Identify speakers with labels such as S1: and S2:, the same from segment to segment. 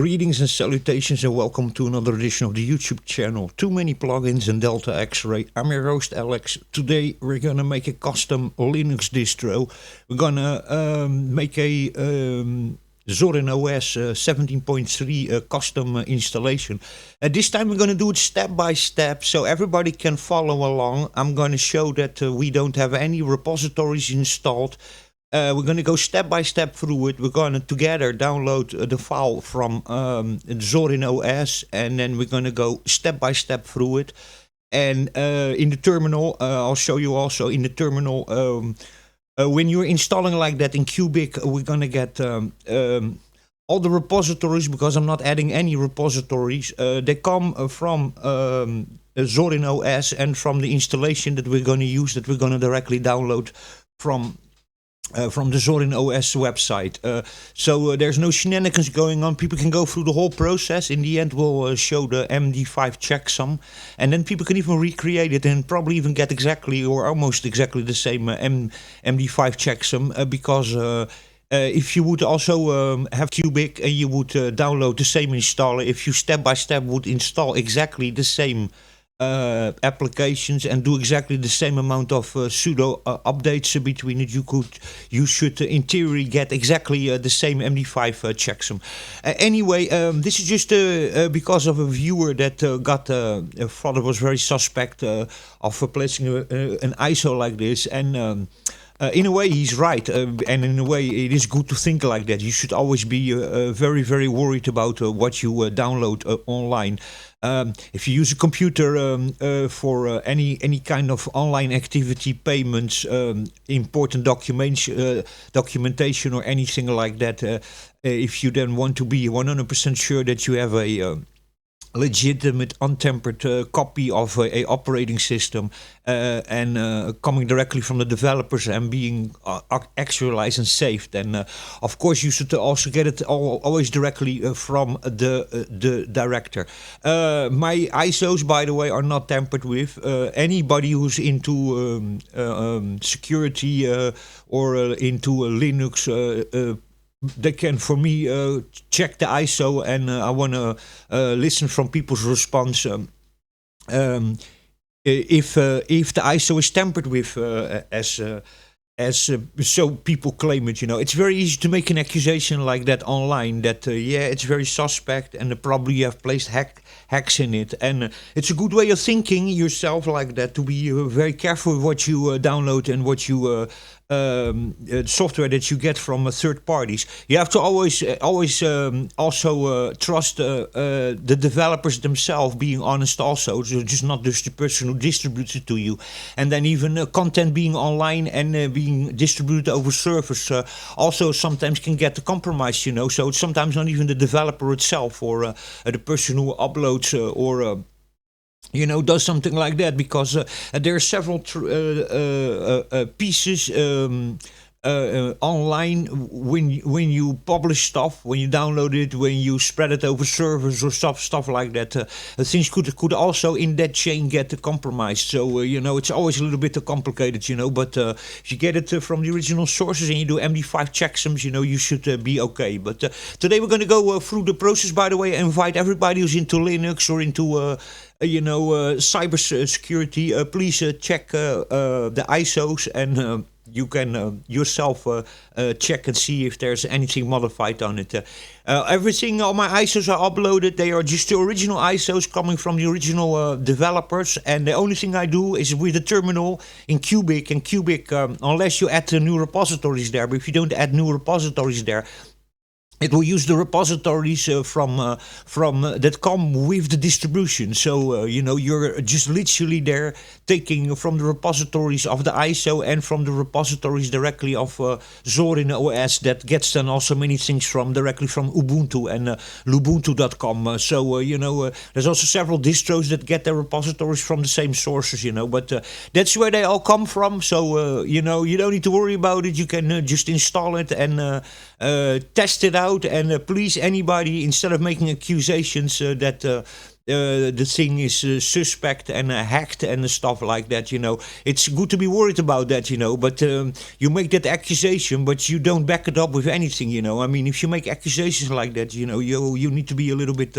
S1: Greetings and salutations and welcome to another edition of the YouTube channel. Too many plugins and Delta X-Ray. I'm your host Alex. Today we're gonna make a custom Linux distro. We're gonna make a Zorin OS 17.3 custom installation. This time we're gonna do it step by step so everybody can follow along. I'm gonna show that we don't have any repositories installed. We're going to go step by step through it. We're going to together download the file from Zorin OS, and then we're going to go step by step through it. And in the terminal, I'll show you also in the terminal, when you're installing like that in Cubic, we're going to get all the repositories, because I'm not adding any repositories. They come from Zorin OS and from the installation that we're going to use, that we're going to directly download from the Zorin OS website. So there's no shenanigans going on. People can go through the whole process. In the end, we'll show the MD5 checksum, and then people can even recreate it and probably even get exactly or almost exactly the same MD5 checksum, because if you would also have Cubic and you would download the same installer, if you step by step would install exactly the same applications and do exactly the same amount of sudo updates between it, you should in theory get exactly the same MD5 checksum. Anyway, this is just because of a viewer that thought it was very suspect of placing an ISO like this, and in a way he's right, and in a way it is good to think like that. You should always be very, very worried about what you download online. If you use a computer for any kind of online activity, payments, important documentation or anything like that, if you then want to be 100% sure that you have a legitimate untempered copy of a operating system and coming directly from the developers and being actualized and saved, then of course you should also get it always directly from the director. My ISOs, by the way, are not tampered with. Anybody who's into security or into Linux, they can, for me, check the ISO, and I want to listen from people's response. If the ISO is tampered with, as so people claim it, it's very easy to make an accusation like that online. That yeah, it's very suspect, and probably you have placed hacks in it. And it's a good way of thinking yourself like that, to be very careful with what you download and what you software that you get from third parties. You have to always also trust the developers themselves being honest also, so just not just the person who distributes it to you. And then even content being online and being distributed over servers also sometimes can get compromised, so it's sometimes not even the developer itself or the person who uploads or does something like that, because there are several pieces online when you publish stuff, when you download it, when you spread it over servers or stuff like that. Things could also in that chain get compromised. So it's always a little bit complicated, but if you get it from the original sources and you do MD5 checksums, you should be okay. But today we're going to go through the process. By the way, I invite everybody who's into Linux or into cyber security, please check the ISOs, and you can yourself check and see if there's anything modified on it. Everything, all my ISOs are uploaded. They are just the original ISOs coming from the original developers, and the only thing I do is with the terminal in Cubic. And Cubic, unless you add new repositories there, but if you don't add new repositories there, it will use the repositories from that come with the distribution. So you're just literally there taking from the repositories of the ISO and from the repositories directly of Zorin OS, that gets then also many things directly from Ubuntu and Lubuntu.com. So there's also several distros that get their repositories from the same sources. But that's where they all come from. So you don't need to worry about it. You can just install it and test it out. And please, anybody, instead of making accusations that the thing is suspect and hacked and stuff like that. It's good to be worried about that. But you make that accusation, but you don't back it up with anything. I mean, if you make accusations like that, you need to be a little bit.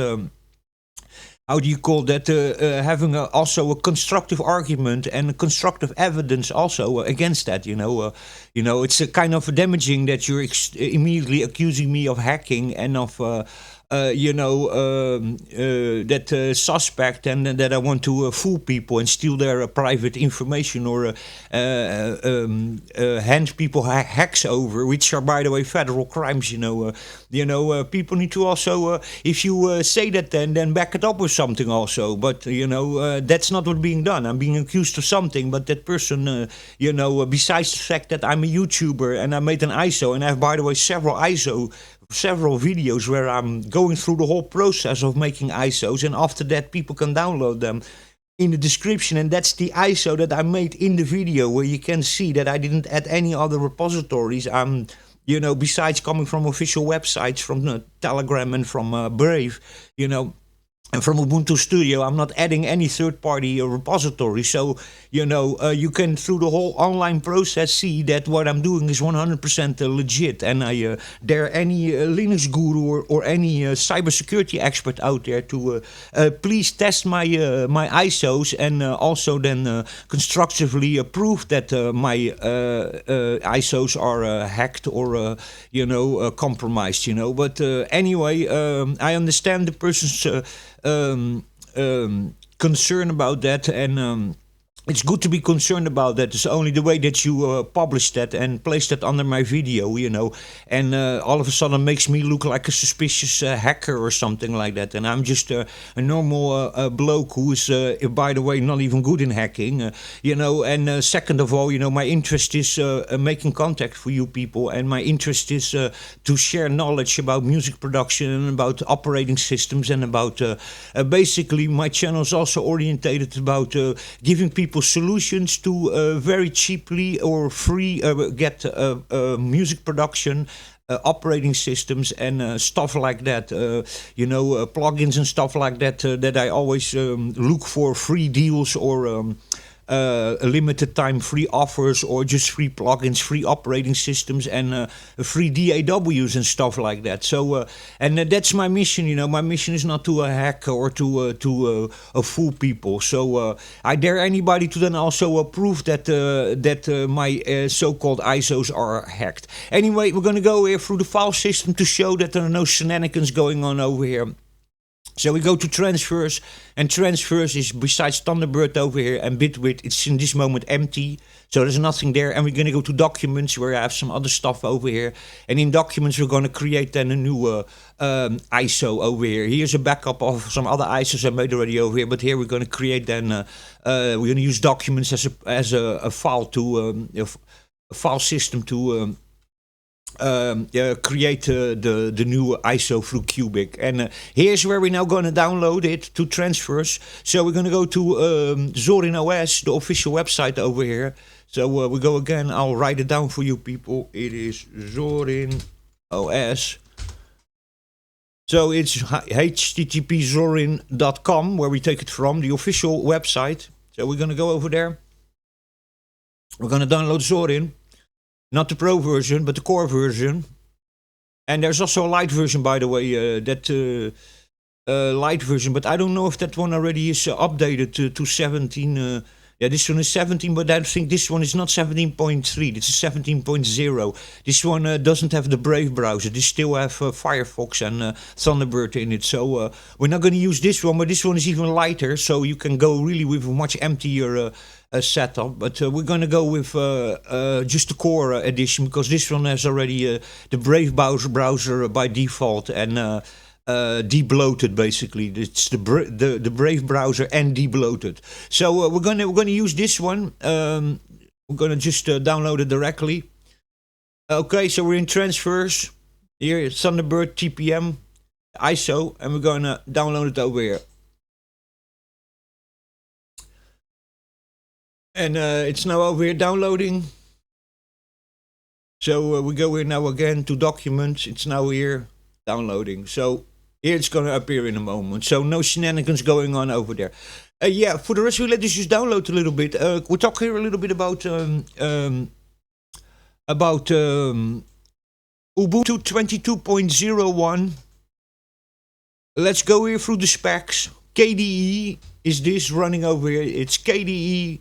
S1: How do you call that? Having also a constructive argument and a constructive evidence also against that. It's a kind of damaging that you're immediately accusing me of hacking and of. That suspect and that I want to fool people and steal their private information or hand people hacks over, which are, by the way, federal crimes. People need to also, if you say that, then back it up with something also. But that's not what's being done. I'm being accused of something, but that person, besides the fact that I'm a YouTuber and I made an ISO, and I have, by the way, several videos where I'm going through the whole process of making ISOs, and after that people can download them in the description, and that's the ISO that I made in the video, where you can see that I didn't add any other repositories. I'm besides coming from official websites, from Telegram and from Brave, and from Ubuntu Studio, I'm not adding any third-party repository. So, you can, through the whole online process, see that what I'm doing is 100% legit. And I dare any Linux guru or any cybersecurity expert out there to please test my ISOs, and also then constructively prove that my ISOs are hacked or, compromised. But anyway, I understand the person's concern about that, and it's good to be concerned about that. It's only the way that you publish that and place that under my video, and all of a sudden makes me look like a suspicious hacker or something like that. And I'm just a normal bloke who is, by the way, not even good in hacking, And second of all, my interest is making contact for you people, and my interest is to share knowledge about music production and about operating systems, and about basically my channel is also orientated about giving people solutions to very cheaply or free get music production, operating systems, and stuff like that. Plugins and stuff like that. That I always look for free deals or. Limited time free offers, or just free plugins, free operating systems, and free DAWs and stuff like that. So, and that's my mission. My mission is not to hack or to fool people. So I dare anybody to then also prove that my so-called ISOs are hacked. Anyway, we're going to go here through the file system to show that there are no shenanigans going on over here. So we go to transfers, and transfers is, besides Thunderbird over here and Bitwit, it's in this moment empty. So there's nothing there. And we're going to go to documents, where I have some other stuff over here. And in documents, we're going to create then a new ISO over here. Here's a backup of some other ISOs I made already over here. But here we're going to create then, we're going to use documents as a file to, a file system to create the new ISO through Cubic. And here's where we're now going to download it to transfers. So we're going to go to Zorin OS, the official website over here. So we go again. I'll write it down for you people. It is Zorin OS. So it's http://zorin.com, where we take it from, the official website. So we're going to go over there. We're going to download Zorin. Not the pro version, but the core version. And there's also a light version, by the way, that light version. But I don't know if that one already is updated to 17. This one is 17, but I think this one is not 17.3. This is 17.0. This one doesn't have the Brave browser. This still have Firefox and Thunderbird in it. So we're not going to use this one, but this one is even lighter. So you can go really with a much emptier setup. But we're going to go with just the core edition, because this one has already the Brave browser by default, and debloated, basically. It's the Brave browser and debloated. So we're gonna use this one. We're gonna just download it directly. Okay, so we're in transfers. Here, Thunderbird TPM ISO, and we're gonna download it over here. And it's now over here downloading. So we go here now again to documents. It's now here downloading. So It's gonna appear in a moment, so no shenanigans going on over there. Yeah, for the rest, let us just download a little bit. We'll talk here a little bit about Ubuntu 22.01. Let's go here through the specs. KDE is this running over here. It's KDE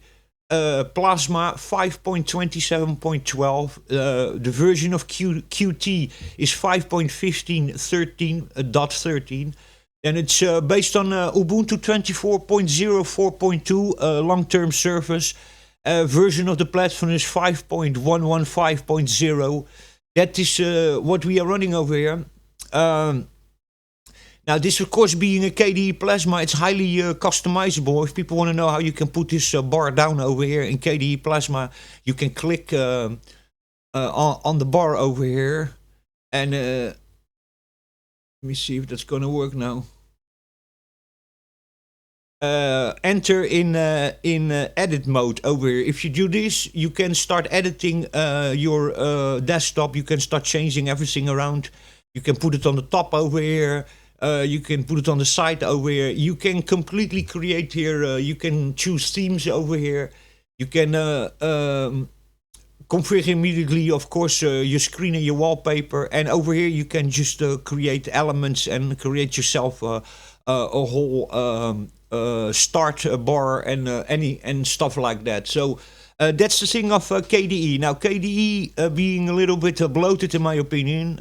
S1: Plasma 5.27.12. The version of Qt is 5.15.13.13. And it's based on Ubuntu 24.04.2 long-term service. Version of the platform is 5.115.0. That is what we are running over here. Now, this, of course, being a KDE Plasma, it's highly customizable. If people want to know how you can put this bar down over here in KDE Plasma, you can click on the bar over here. And let me see if that's going to work now. Enter in edit mode over here. If you do this, you can start editing your desktop. You can start changing everything around. You can put it on the top over here. You can put it on the side over here. You can completely create here. You can choose themes over here. You can configure immediately, of course, your screen and your wallpaper. And over here, you can just create elements and create yourself a whole start bar and stuff like that. So that's the thing of KDE. Now, KDE being a little bit bloated, in my opinion.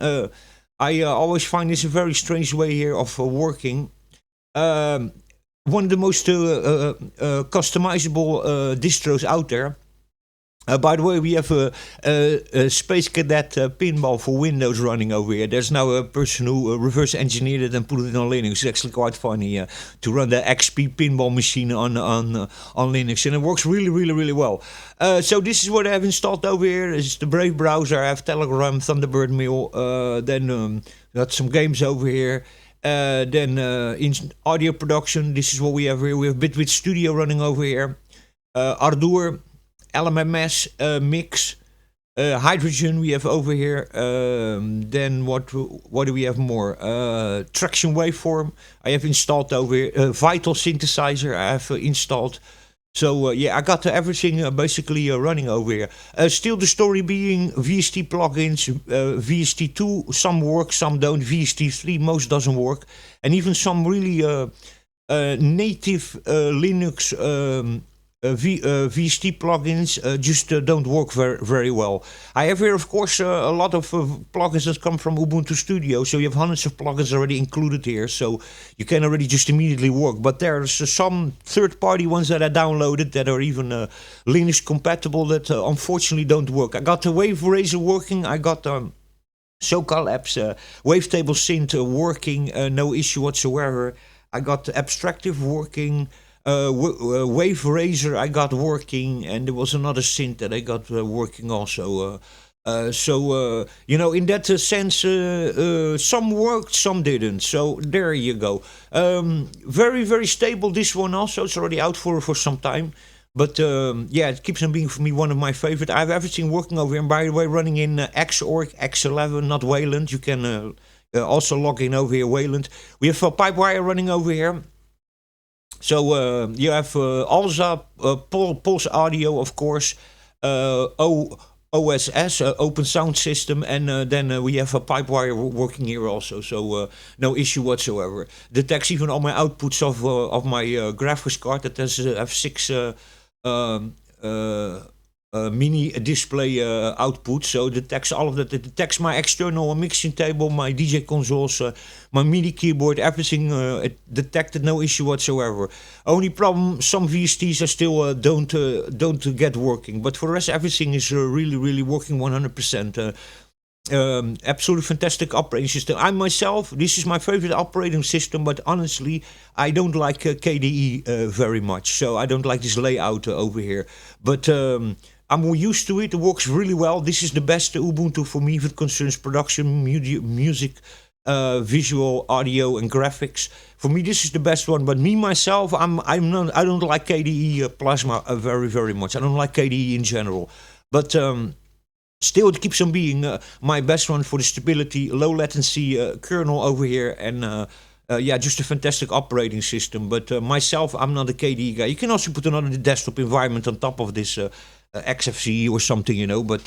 S1: I always find this a very strange way here of working. One of the most customizable distros out there. By the way, we have a Space Cadet pinball for Windows running over here. There's now a person who reverse engineered it and put it on Linux. It's actually quite funny to run the XP pinball machine on Linux, and it works really, really, really well. So this is what I have installed over here. It's the Brave browser. I have Telegram, Thunderbird Mail. Then got some games over here. Then in audio production, this is what we have here. We have Ubuntu Studio running over here. Ardour. LMMS mix, hydrogen we have over here. Then what do we have more? Traction waveform I have installed over here. Vital synthesizer I have installed. So yeah, I got everything basically running over here. Still the story being VST plugins, VST2, some work, some don't. VST3 most doesn't work, and even some really native Linux. VST plugins just don't work very well. I have here, of course, a lot of plugins that come from Ubuntu Studio, so you have hundreds of plugins already included here, so you can already just immediately work. But there's some third-party ones that I downloaded that are even Linux compatible that unfortunately don't work. I got the Wave Razor working. I got SoCal apps, Wavetable Synth working, no issue whatsoever. I got Abstractive working. Wave Razor I got working, and there was another synth that I got working also. You know, in that sense, some worked, some didn't. So there you go. Very, very stable, this one also. It's already out for some time. But yeah, it keeps on being for me one of my favorite. I have everything working over here. And by the way, running in Xorg, X11, not Wayland. You can also log in over here, Wayland. We have Pipewire running over here. So you have ALSA, Pulse Audio, of course, OSS, Open Sound System, and then we have a Pipewire working here also, so no issue whatsoever. Detects even all my outputs of my graphics card. That has have 6 mini display output, so it detects all of that. It detects my external mixing table, my DJ consoles, my MIDI keyboard, everything. It detected, no issue whatsoever. Only problem, some VSTs are still don't get working, but for the rest, everything is really working 100%. Absolutely fantastic operating system. I myself, this is my favorite operating system, but honestly, I don't like KDE very much, so I don't like this layout over here. But I'm more used to it. It works really well. This is the best Ubuntu for me if it concerns production, music, visual, audio, and graphics. For me, this is the best one. But me myself, I don't like KDE Plasma very much. I don't like KDE in general. But Still, it keeps on being my best one for the stability, low latency kernel over here, and yeah, just a fantastic operating system. But myself, I'm not a KDE guy. You can also put another desktop environment on top of this XFCE or something, you know. But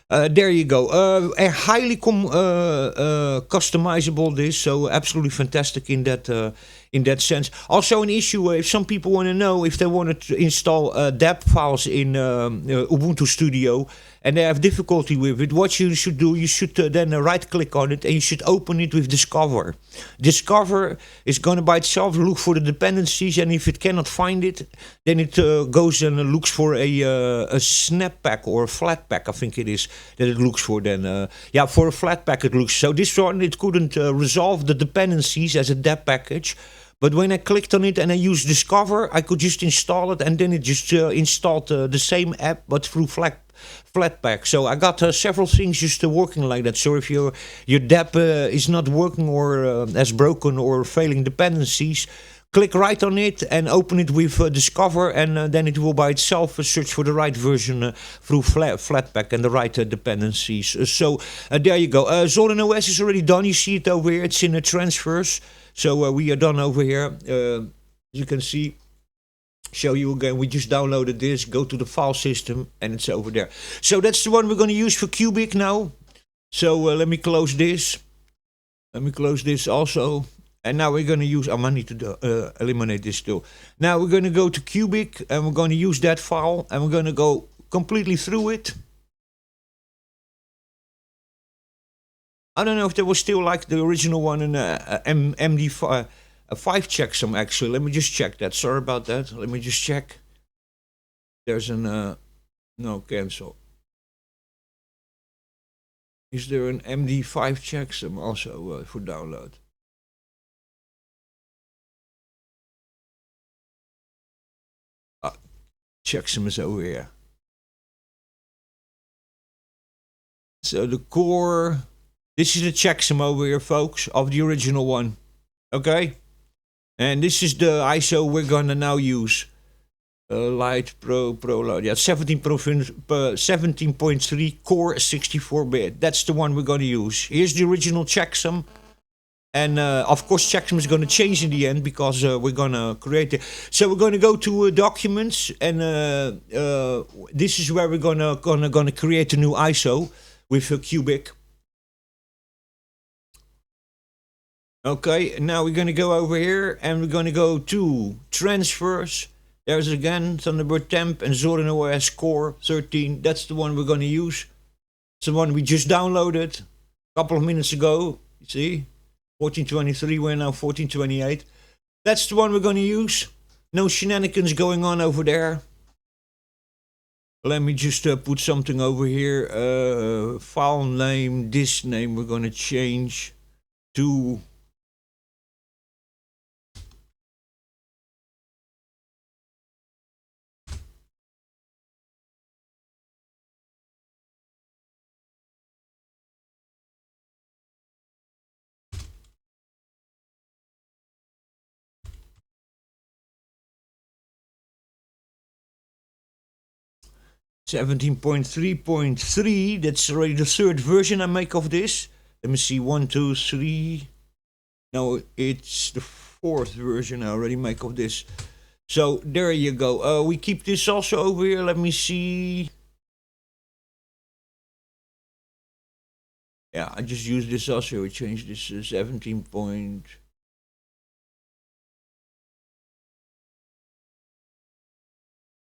S1: there you go. A highly customizable this, so absolutely fantastic in that sense. Also, an issue if some people want to know if they want to install DAP files in Ubuntu Studio and they have difficulty with it, what you should do, you should then right click on it and you should open it with Discover. Discover is going to by itself look for the dependencies, and if it cannot find it, then it goes and looks for a snap pack or a flat pack, I think it is, that it looks for then. Yeah, for a flat pack it looks. So this one, it couldn't resolve the dependencies as a DAP package. But when I clicked on it and I used Discover, I could just install it, and then it just installed the same app but through Flatpak. So I got several things just working like that. So if your DAP is not working or has broken or failing dependencies, click right on it and open it with Discover, and then it will by itself search for the right version through Flatpak and the right dependencies. So there you go. Zorin OS is already done. You see it over here. It's in the transfers. So we are done over here. You can see. Show you again. We just downloaded this. Go to the file system, and it's over there. So that's the one we're going to use for Cubic now. So let me close this. Let me close this also. And now we're going to use, I might need to eliminate this too. Now we're going to go to Cubic, and we're going to use that file, and we're going to go completely through it. I don't know if there was still like the original one in MD5 checksum actually. Let me just check that. Sorry about that. Let me just check. There's an, no, cancel. Is there an MD5 checksum also for download? Checksum is over here. So the core, this is the checksum over here, folks, of the original one. Okay? And this is the ISO we're gonna now use. Light Pro Load. Yeah, 17.3 core 64-bit. That's the one we're gonna use. Here's the original checksum. And of course, checksum is going to change in the end because we're going to create it. So we're going to go to documents, and this is where we're gonna create a new ISO with a Cubic. Okay, now we're going to go over here, and we're going to go to transfers. There's again Thunderbird Temp and Zorin OS Core 13. That's the one we're going to use. It's the one we just downloaded a couple of minutes ago. You see? 1423, we're now 1428. That's the one we're going to use. No shenanigans going on over there. Let me just put something over here. File name, this name we're going to change to... .3.3. That's already the third version I make of this. Let me see, 1, 2, 3. No, it's the fourth version I already make of this. So there you go. We keep this also over here. Let me see. Yeah, I just use this also. We changed this to 17.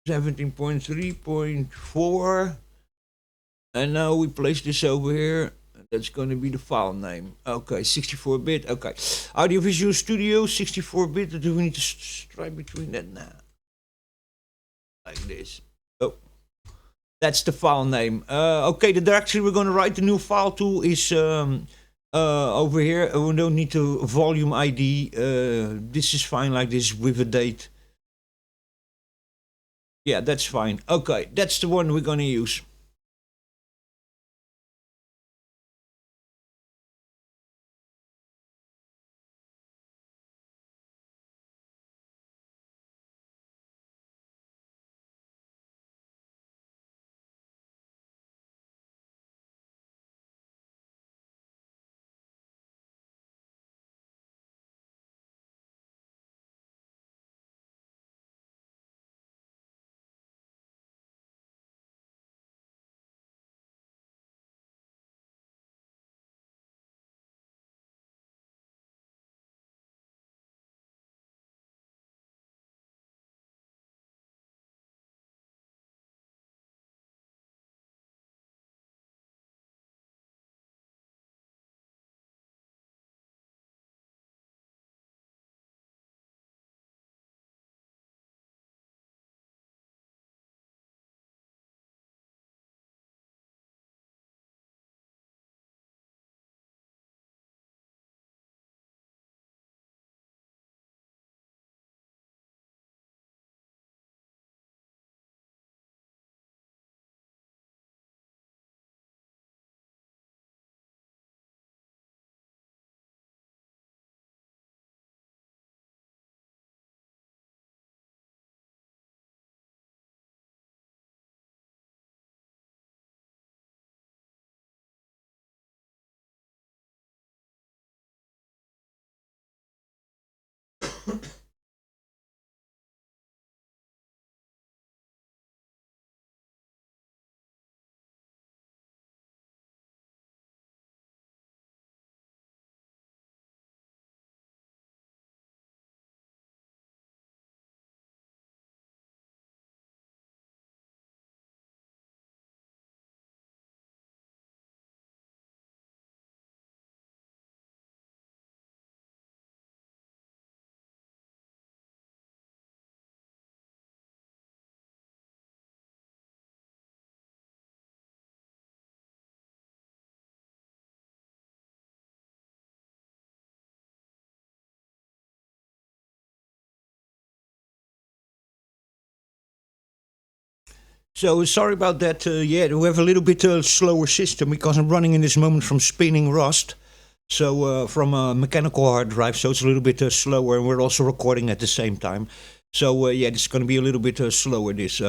S1: 17.3.4, and now we place this over here. That's going to be the file name. Okay, 64-bit. Okay, Audiovisual Studio 64-bit. Do we need to strike between that now? Like this. Oh, that's the file name. Okay, the directory we're going to write the new file to is over here. We don't need to volume ID. This is fine like this with a date. Yeah, that's fine. Okay, that's the one we're gonna use. So sorry about that. Yeah, we have a little bit slower system because I'm running in this moment from spinning Rust. So from a mechanical hard drive, so it's a little bit slower, and we're also recording at the same time. So yeah, it's going to be a little bit slower. This.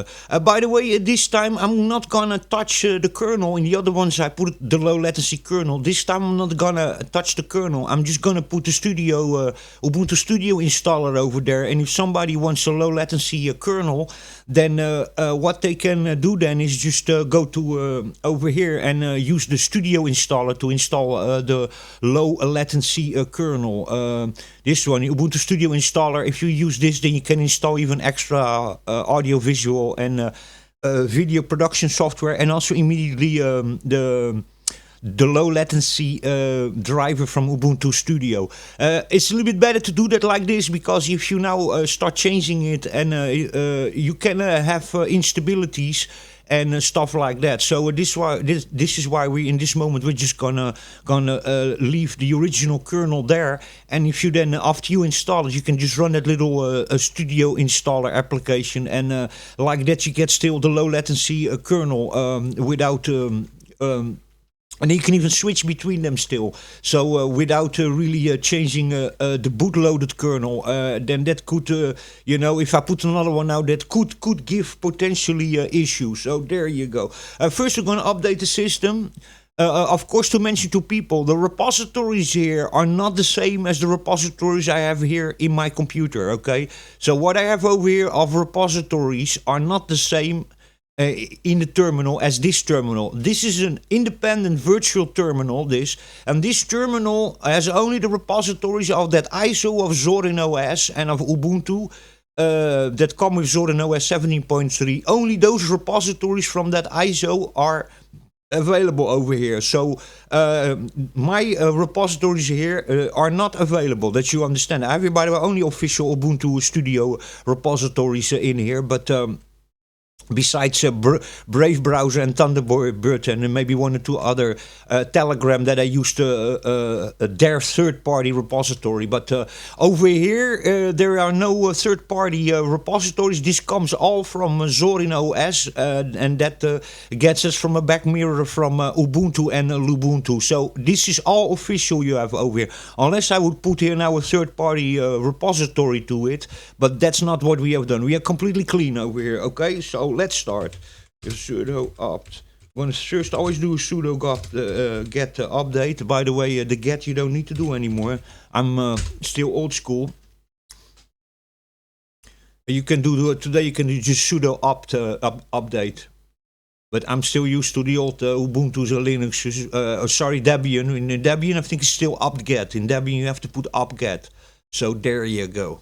S1: By the way, this time I'm not gonna touch the kernel. In the other ones, I put the low latency kernel. This time I'm not gonna touch the kernel. I'm just gonna put the Studio Ubuntu Studio installer over there. And if somebody wants a low latency kernel, then what they can do then is just go to over here and use the Studio installer to install the low latency kernel. This one, Ubuntu Studio installer. If you use this, then you can install even extra audio, visual, and video production software, and also immediately the low latency driver from Ubuntu Studio. It's a little bit better to do that like this, because if you now start changing it, and you can have instabilities and stuff like that. So this is why we in this moment we're just gonna leave the original kernel there, and if you then after you install it, you can just run that little Studio installer application, and like that you get still the low latency kernel without. And you can even switch between them still. So without really changing the bootloaded kernel, then that could, if I put another one now, that could give potentially issues. So there you go. First, we're going to update the system. Of course, to mention to people, the repositories here are not the same as the repositories I have here in my computer, okay? So what I have over here of repositories are not the same in the terminal as this terminal. This is an independent virtual terminal, and this terminal has only the repositories of that ISO of Zorin OS and of Ubuntu that come with Zorin OS 17.3. Only those repositories from that ISO are available over here. So my repositories here are not available, that you understand. I have, by the way, only official Ubuntu Studio repositories in here, but besides Brave browser and Thunderbird and maybe one or two other Telegram that I used their third-party repository. But over here there are no third-party repositories. This comes all from Zorin OS, and that gets us from a back mirror from Ubuntu and Lubuntu. So this is all official you have over here, unless I would put here now a third-party repository to it, but that's not what we have done. We are completely clean over here. Okay, so let's start. Sudo opt. I'm going to first always do a sudo get update. By the way, the get you don't need to do anymore. I'm still old school. You can do today. You can do just sudo opt update. But I'm still used to the old Ubuntu Linux. Sorry, Debian. In Debian, I think it's still opt-get. In Debian, you have to put opt-get. So there you go.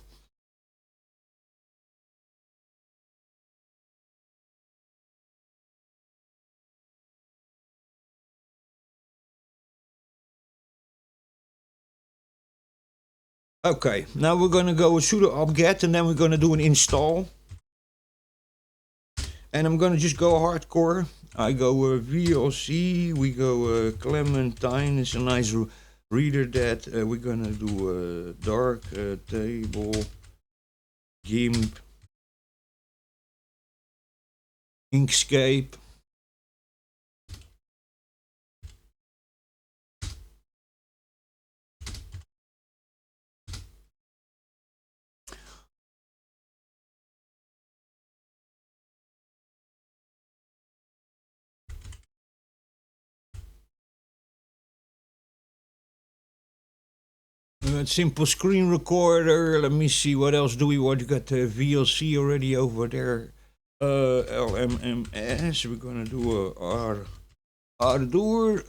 S1: Okay, now we're going to go sudo opt-get, and then we're going to do an install. And I'm going to just go hardcore. I go VLC, we go Clementine, it's a nice reader that we're going to do dark table, GIMP, Inkscape. simple screen recorder. Let me see, what else do we want? You got the VLC already over there. LMMS. We're gonna do a Ardour.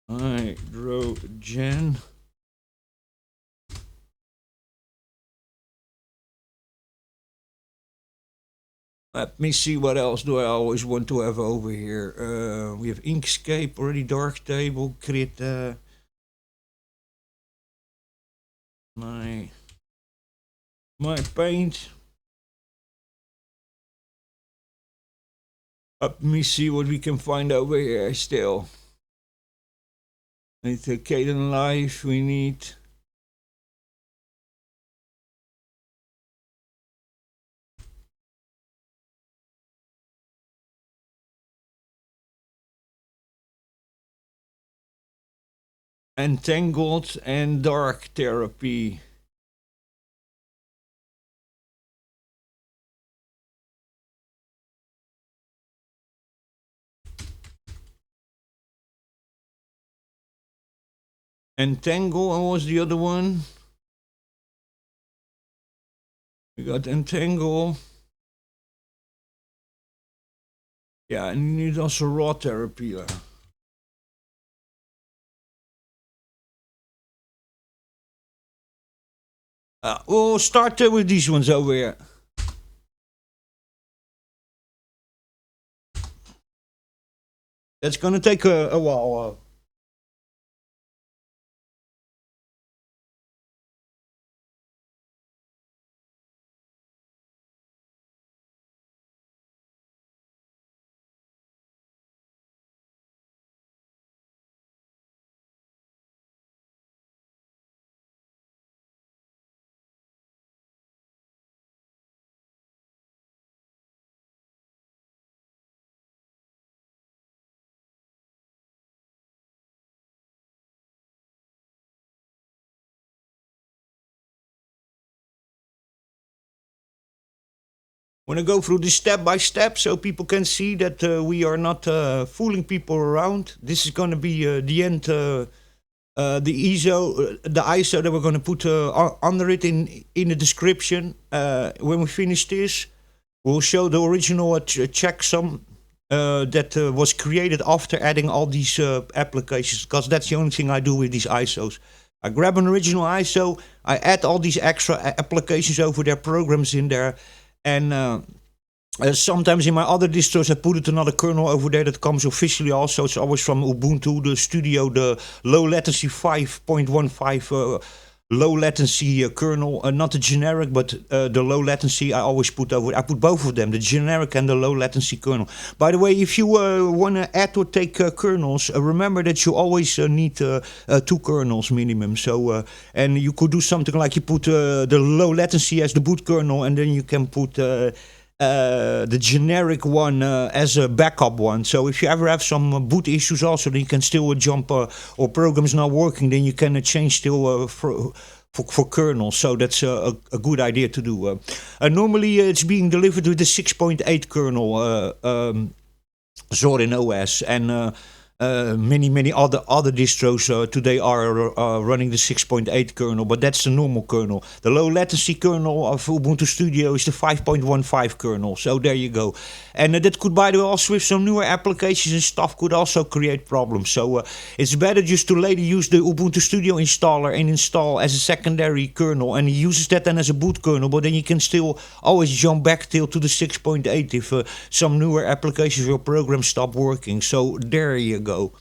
S1: Hydrogen. Let me see, what else do I always want to have over here. We have Inkscape already, Darktable, Grid. My paint. Let me see what we can find over here still. We need the Caden Live, we need. Entangled and Dark Therapy. Entangle, and what was the other one? We got Entangle. Yeah, and you need also Raw Therapy. We'll start with these ones over here. That's gonna take a while. Want to go through this step by step so people can see that we are not fooling people around. This is going to be the end, the ISO that we're going to put under it in the description. When we finish this, we'll show the original checksum that was created after adding all these applications, because that's the only thing I do with these ISOs. I grab an original ISO, I add all these extra applications over there, programs in there, and sometimes in my other distros I put it another kernel over there that comes officially also. It's always from Ubuntu, the Studio, the low latency 5.15 low latency kernel, not the generic, but the low latency I always put over. I put both of them, the generic and the low latency kernel. By the way, if you want to add or take kernels, remember that you always need 2 kernels minimum. So and you could do something like you put the low latency as the boot kernel, and then you can put the generic one as a backup one. So if you ever have some boot issues also, then you can still jump or programs not working, then you can change still for kernels. So that's a good idea to do. Normally it's being delivered with the 6.8 kernel zorin OS, and many other distros today are running the 6.8 kernel, but that's the normal kernel. The low latency kernel of Ubuntu Studio is the 5.15 kernel. So there you go. And that could, by the way, also with some newer applications and stuff, could also create problems. So it's better just to later use the Ubuntu Studio installer and install as a secondary kernel, and he uses that then as a boot kernel, but then you can still always jump back to the 6.8 if some newer applications or programs stop working. So there you go.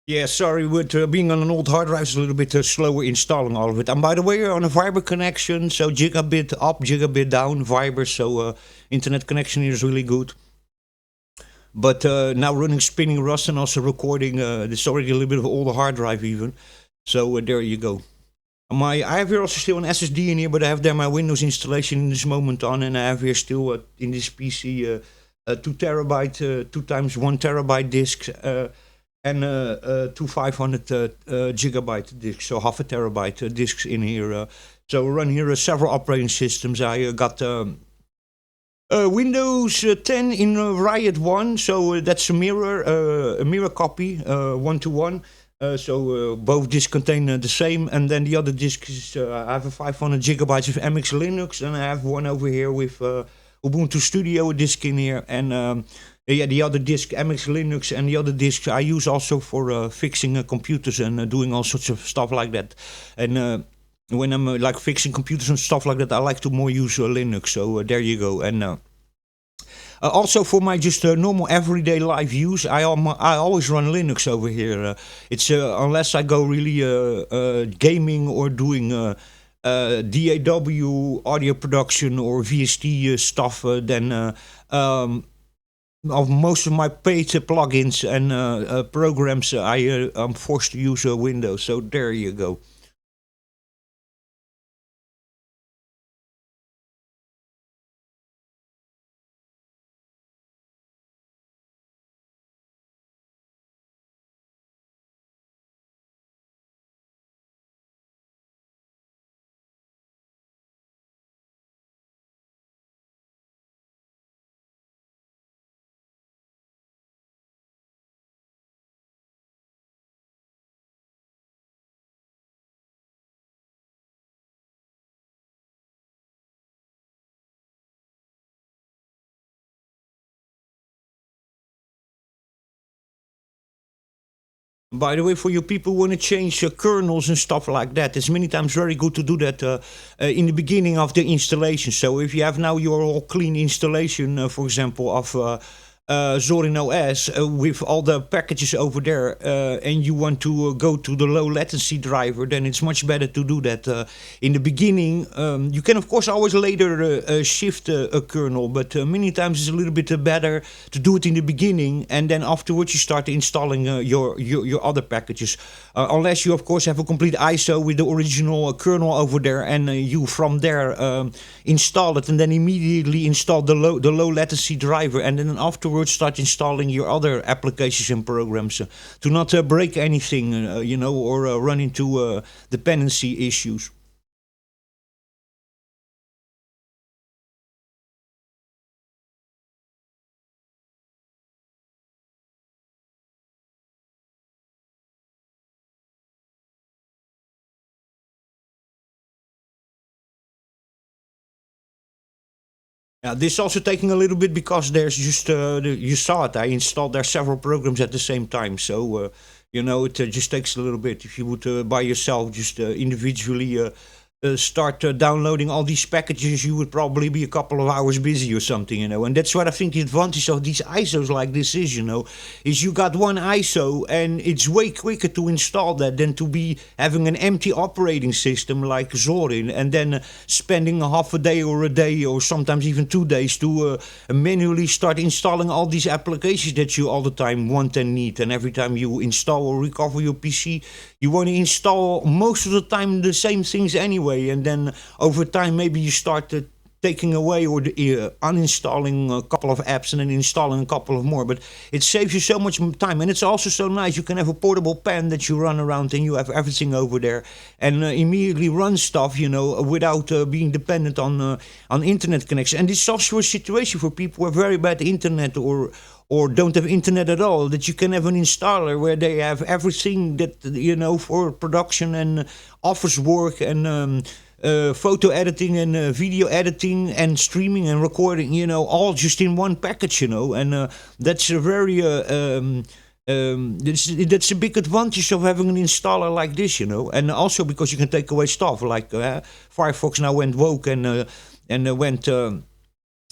S1: Yeah, sorry, with being on an old hard drive, it's a little bit slower installing all of it. And by the way, you're on a fiber connection, so gigabit up, gigabit down, fiber, so internet connection here is really good. But now running spinning Rust and also recording, it's already a little bit of older hard drive even. So there you go. I have here also still an SSD in here, but I have there my Windows installation in this moment on, and I have here still in this PC 2 terabyte, 2 times 1 terabyte discs, and two 500 gigabyte discs, so half a terabyte discs in here. So I run here several operating systems. I got Windows 10 in Riot 1, so that's a mirror copy, 1-to-1. So both discs contain the same, and then the other disc is I have a 500 gigabytes of MX Linux, and I have one over here with Ubuntu Studio disk in here, and yeah, the other disk MX Linux, and the other discs I use also for fixing computers and doing all sorts of stuff like that. And when I'm like fixing computers and stuff like that, I like to more use Linux. So there you go. And also for my just normal everyday life use, I always run Linux over here. It's unless I go really gaming or doing DAW audio production or VST stuff, then of most of my paid plugins and programs, I'm forced to use Windows. So there you go. By the way, for you people who want to change kernels and stuff like that, it's many times very good to do that in the beginning of the installation. So if you have now your all clean installation, for example, of Zorin OS with all the packages over there, and you want to go to the low latency driver, then it's much better to do that in the beginning. You can of course always later shift a kernel, but many times it's a little bit better to do it in the beginning, and then afterwards you start installing your other packages. Unless you of course have a complete ISO with the original kernel over there, and you from there install it, and then immediately install the low latency driver, and then afterwards start installing your other applications and programs to not break anything, or run into dependency issues. Yeah, this is also taking a little bit because there's just you saw it. I installed there several programs at the same time, so it just takes a little bit. If you would by yourself just individually start downloading all these packages, you would probably be a couple of hours busy or something, And that's what I think the advantage of these ISOs like this is you got one ISO, and it's way quicker to install that than to be having an empty operating system like Zorin, and then spending a half a day or a day or sometimes even 2 days to manually start installing all these applications that you all the time want and need. And every time you install or recover your PC, you want to install most of the time the same things anyway. And then over time, maybe you start taking away or uninstalling a couple of apps and then installing a couple of more. But it saves you so much time. And it's also so nice. You can have a portable pen that you run around, and you have everything over there, and immediately run stuff, without being dependent on internet connection. And this is also a situation for people who have very bad internet or don't have internet at all, that you can have an installer where they have everything that, for production and office work and photo editing and video editing and streaming and recording, all just in one package, And that's a very that's a big advantage of having an installer like this, And also because you can take away stuff like Firefox now went woke and went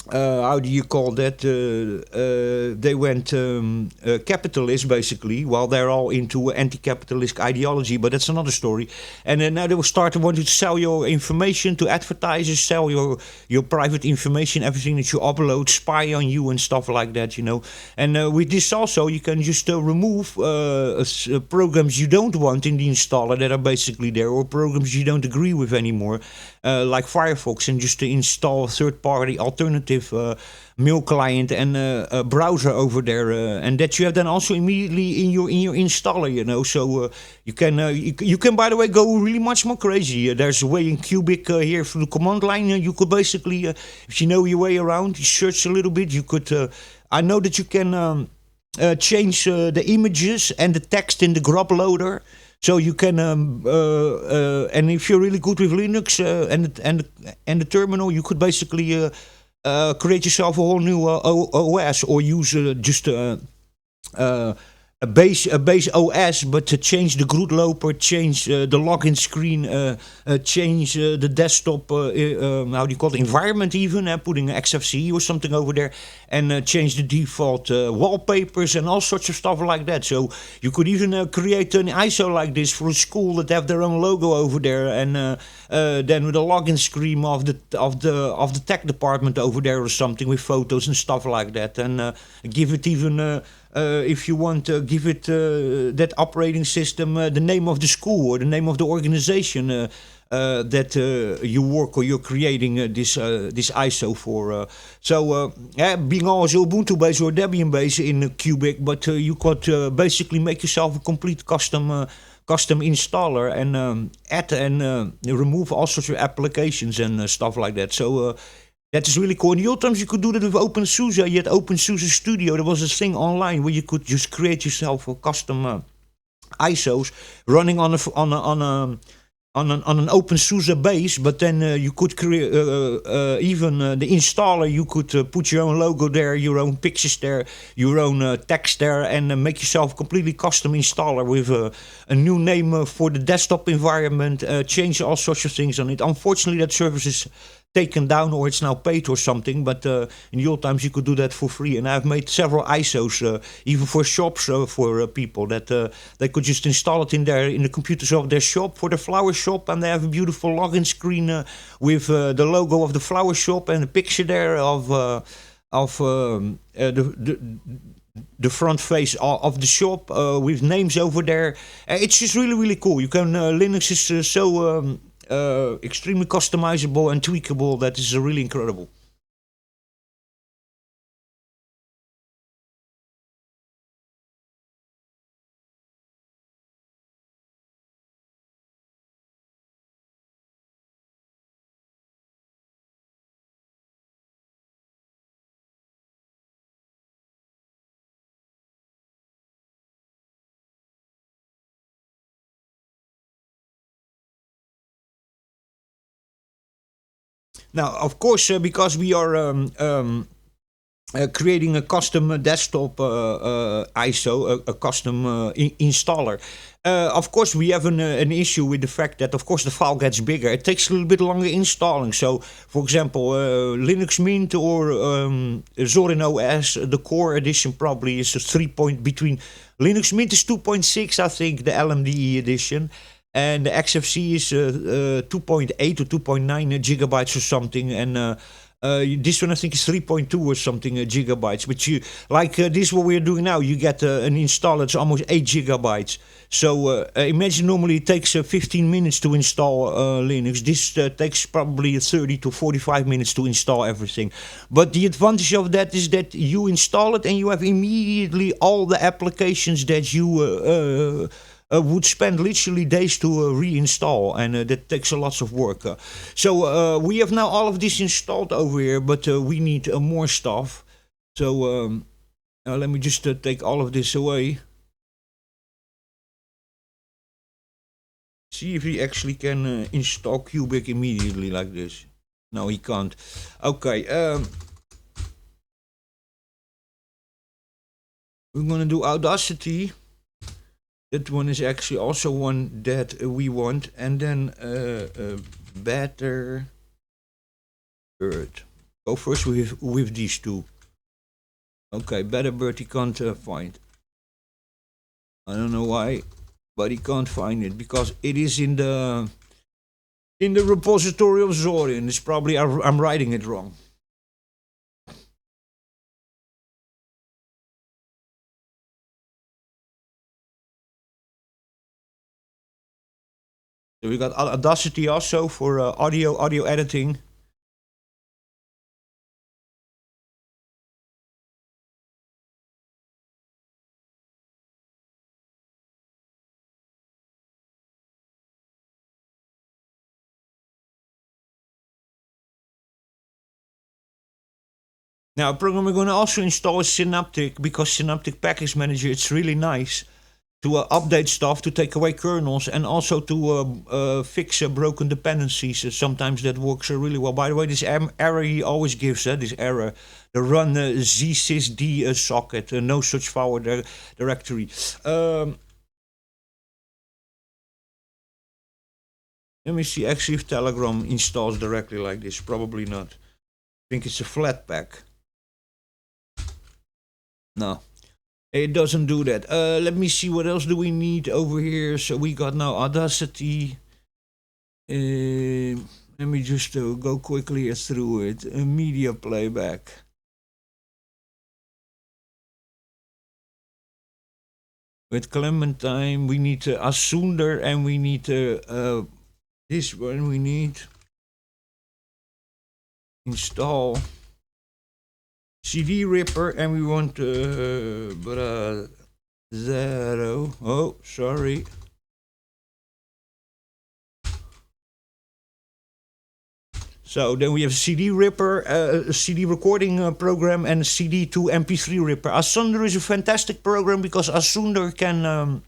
S1: how do you call that? They went capitalist basically, while they're all into anti-capitalist ideology. But that's another story. And then now they will start to want to sell your information to advertisers, sell your private information, everything that you upload, spy on you and stuff like that. You know. And with this also, you can just remove programs you don't want in the installer that are basically there, or programs you don't agree with anymore, like Firefox, and just to install third-party alternative mail client and a browser over there, and that you have then also immediately in your installer. You know, so you can, by the way, go really much more crazy. There's a way in Cubic here through the command line. You could basically, if you know your way around, you search a little bit. You could. I know that you can change the images and the text in the grub loader. So you can, and if you're really good with Linux and the terminal, you could basically create yourself a whole new OS, or use just a base OS, but to change the Grootloper, change the login screen, change the desktop, how do you call it, environment even, putting XFCE or something over there, and change the default wallpapers and all sorts of stuff like that. So you could even create an ISO like this for a school that have their own logo over there, and then with a login screen of the tech department over there or something, with photos and stuff like that, and give it even. If you want to give it that operating system, the name of the school or the name of the organization that you work or you're creating this ISO for. Being always Ubuntu based or Debian based in Cubic, but you could basically make yourself a complete custom installer and add and remove all sorts of applications and stuff like that. So. That is really cool. In the old times, you could do that with OpenSUSE. You had OpenSUSE Studio. There was a thing online where you could just create yourself a custom ISOs running on an OpenSUSE base. But then you could create even the installer. You could put your own logo there, your own pictures there, your own text there, and make yourself a completely custom installer with a new name for the desktop environment. Change all sorts of things on it. Unfortunately, that service is taken down, or it's now paid or something, but in the old times you could do that for free, and I've made several ISOs even for shops, for people that they could just install it in the computers of their shop, for the flower shop, and they have a beautiful login screen with the logo of the flower shop and a picture there of the front face of the shop with names over there. It's just really, really cool. You can Linux is so extremely customizable and tweakable. That is really incredible. Now, of course, because we are creating a custom desktop ISO, a custom installer. Of course, we have an issue with the fact that, of course, the file gets bigger. It takes a little bit longer installing. So, for example, Linux Mint or Zorin OS, the core edition probably is a 3 point between. Linux Mint is 2.6, I think, the LMDE edition. And the XFC is 2.8 or 2.9 gigabytes or something. And this one I think is 3.2 or something gigabytes. But you like this what we're doing now. You get an install that's almost 8 gigabytes. So imagine normally it takes 15 minutes to install Linux. This takes probably 30 to 45 minutes to install everything. But the advantage of that is that you install it and you have immediately all the applications that you would spend literally days to reinstall, and that takes a lot of work. So we have now all of this installed over here, but we need more stuff. So let me just take all of this away. See if he actually can install Cubic immediately like this. No, he can't. Okay. We're gonna do Audacity. That one is actually also one that we want. And then better Earth. Go first with these two. Okay, better bird he can't find. I don't know why, but he can't find it because it is in the repository of Zorin. It's probably I'm writing it wrong. So we got Audacity also for audio editing. Now, a program we're going to also install is Synaptic because Synaptic Package Manager, it's really nice to update stuff, to take away kernels, and also to fix broken dependencies. Sometimes that works really well. By the way, this error he always gives, this error, the run zsysd socket, no such file directory. Let me see actually if Telegram installs directly like this. Probably not. I think it's a Flatpak. No. It doesn't do that. Let me see, what else do we need over here? So we got now Audacity. Let me just go quickly through it. Media playback. With Clementine, we need Asunder, and we need this one. We need install CD Ripper, and we want zero. Oh, sorry. So then we have CD Ripper, a CD recording program, and a CD to MP3 Ripper. Asunder is a fantastic program because Asunder can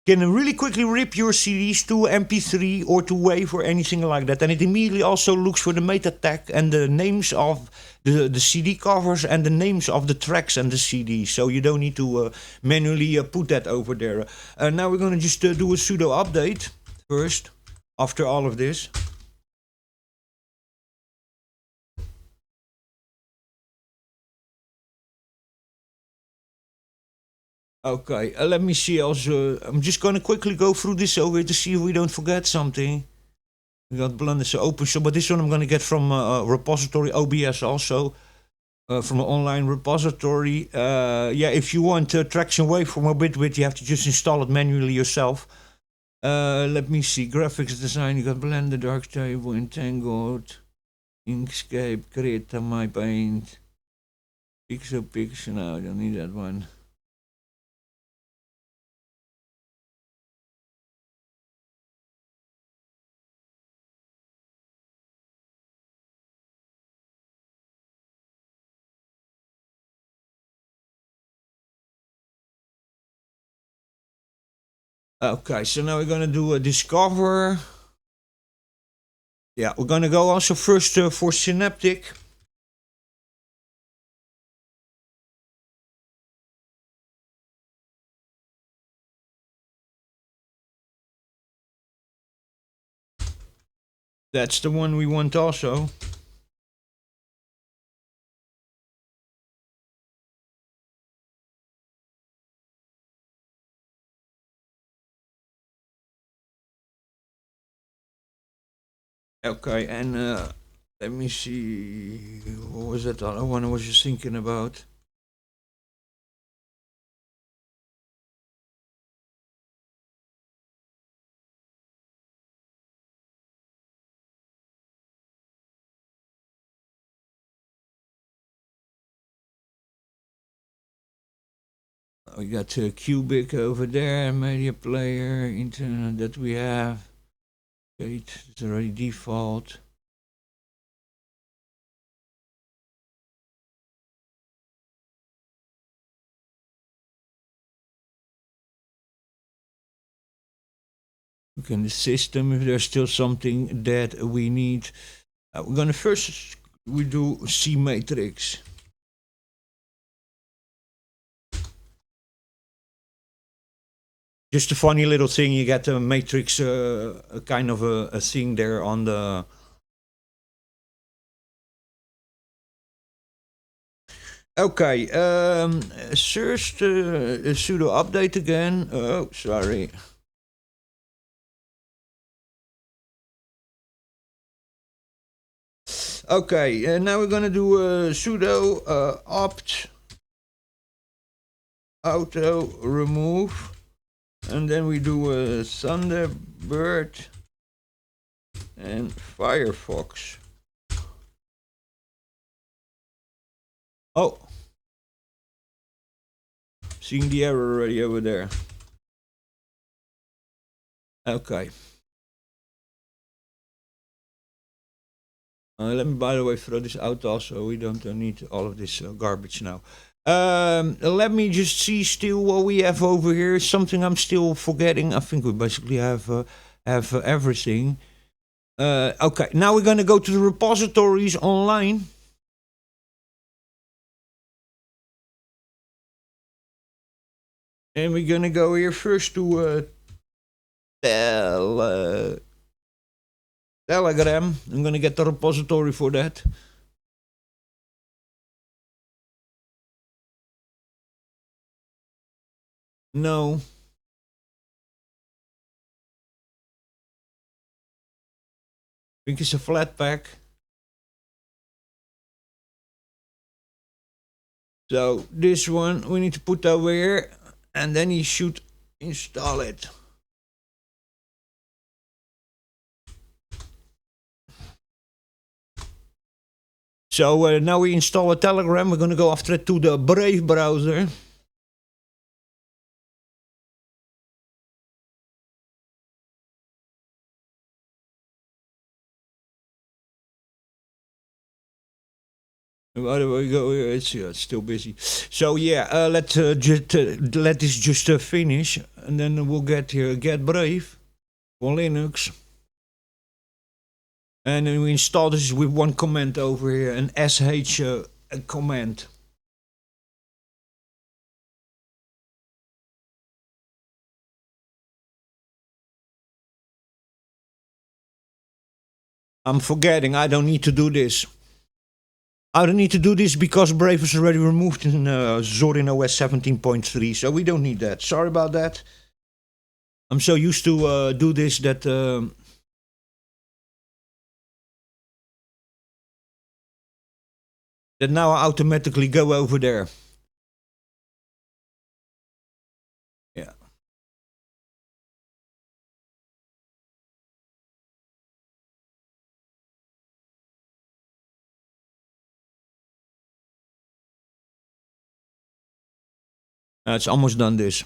S1: really quickly rip your CDs to MP3 or to WAV or anything like that. And it immediately also looks for the meta tag and the names of the CD covers and the names of the tracks and the CDs. So you don't need to manually put that over there. Now we're going to just do a sudo update first, after all of this. Okay, let me see also. I'm just going to quickly go through this over to see if we don't forget something. We got blunders open, so but this one I'm going to get from repository OBS also. From an online repository. Yeah, if you want traction waveform or bitwidth, you have to just install it manually yourself. Let me see. Graphics design, you got Blender, Darktable, Entangled, Inkscape, Krita, MyPaint, Pixel. No, I don't need that one. Okay, so now we're gonna do a discover. Yeah, we're gonna go also first for Synaptic. That's the one we want also. Okay, and let me see. What was that other one I was just thinking about? We got Cubic over there, media player, internet that we have. It's already default. Look in the system if there's still something that we need. We're gonna first we do C matrix. Just a funny little thing. You get a matrix, a kind of a thing there on the Okay, first sudo update again. Oh, sorry. Okay, now we're gonna do sudo opt auto remove, and then we do Thunderbird and Firefox. Oh, seeing the error already over there. Okay. Let me, by the way, throw this out also. We don't need all of this garbage now. Let me just see still what we have over here. Something I'm still forgetting. I think we basically have everything. Okay, now we're gonna go to the repositories online. And we're gonna go here first to Telegram. I'm gonna get the repository for that. No. I think it's a Flatpak. So this one we need to put over here, and then you should install it. So now we install a Telegram. We're gonna go after it to the Brave browser. By the way, go here. It's still busy. So yeah, let's just let this just finish, and then we'll get here. Get Brave for Linux. And then we install this with one command over here, an sh command. I'm forgetting, I don't need to do this. I don't need to do this because Brave is already removed in Zorin OS 17.3, so we don't need that. Sorry about that. I'm so used to do this that that now I automatically go over there. Yeah. It's almost done this.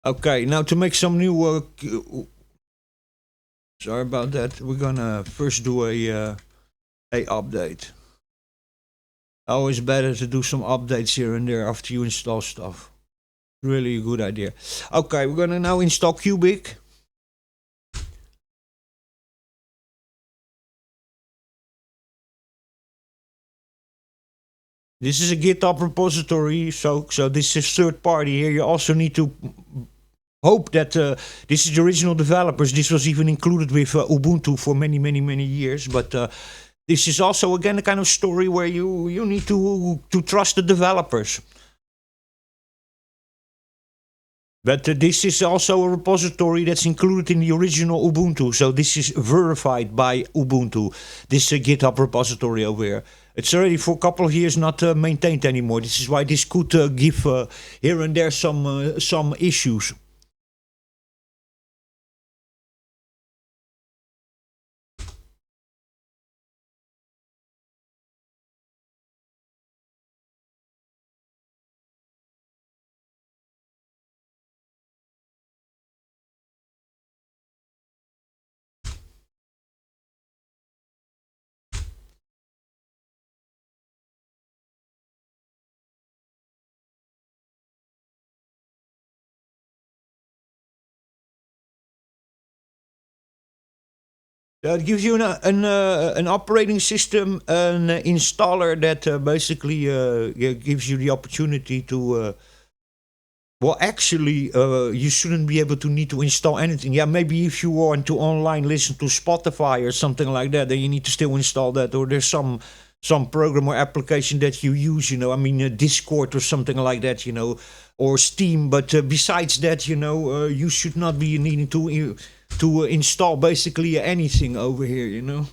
S1: Okay, now to make some new sorry about that. We're gonna first do a update. Always better to do some updates here and there after you install stuff. Really a good idea. Okay, we're gonna now install Cubic. This is a GitHub repository, so this is third party here. You also need to hope that this is the original developers. This was even included with Ubuntu for many years, but this is also again a kind of story where you need to trust the developers. But this is also a repository that's included in the original Ubuntu. So this is verified by Ubuntu. This GitHub repository over here. It's already for a couple of years not maintained anymore. This is why this could give here and there some issues. It gives you an operating system, an installer that basically gives you the opportunity to. Well, actually, you shouldn't be able to need to install anything. Yeah, maybe if you want to online listen to Spotify or something like that, then you need to still install that. Or there's some program or application that you use. I mean, Discord or something like that. Or Steam. But besides that, you should not be needing to install basically anything over here.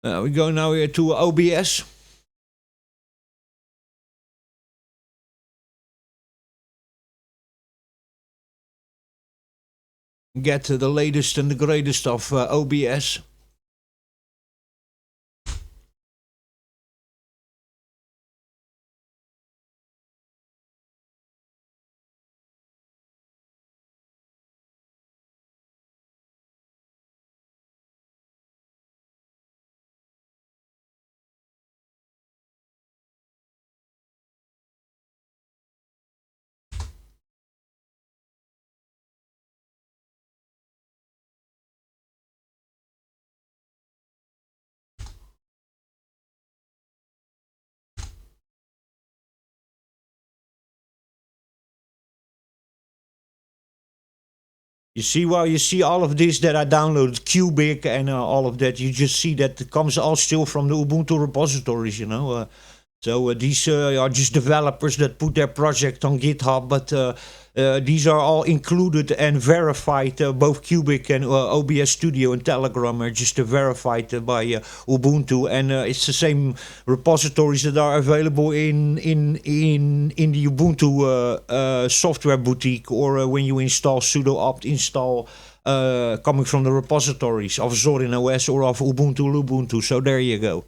S1: We go now here to OBS. Get the latest and the greatest of OBS. You see all of this that I downloaded, Cubic and all of that. You just see that it comes all still from the Ubuntu repositories. So these are just developers that put their project on GitHub, but these are all included and verified. Both Cubic and OBS Studio and Telegram are just verified by Ubuntu, and it's the same repositories that are available in the Ubuntu software boutique, or when you install sudo apt install. Coming from the repositories of Zorin OS or of Ubuntu. So there you go.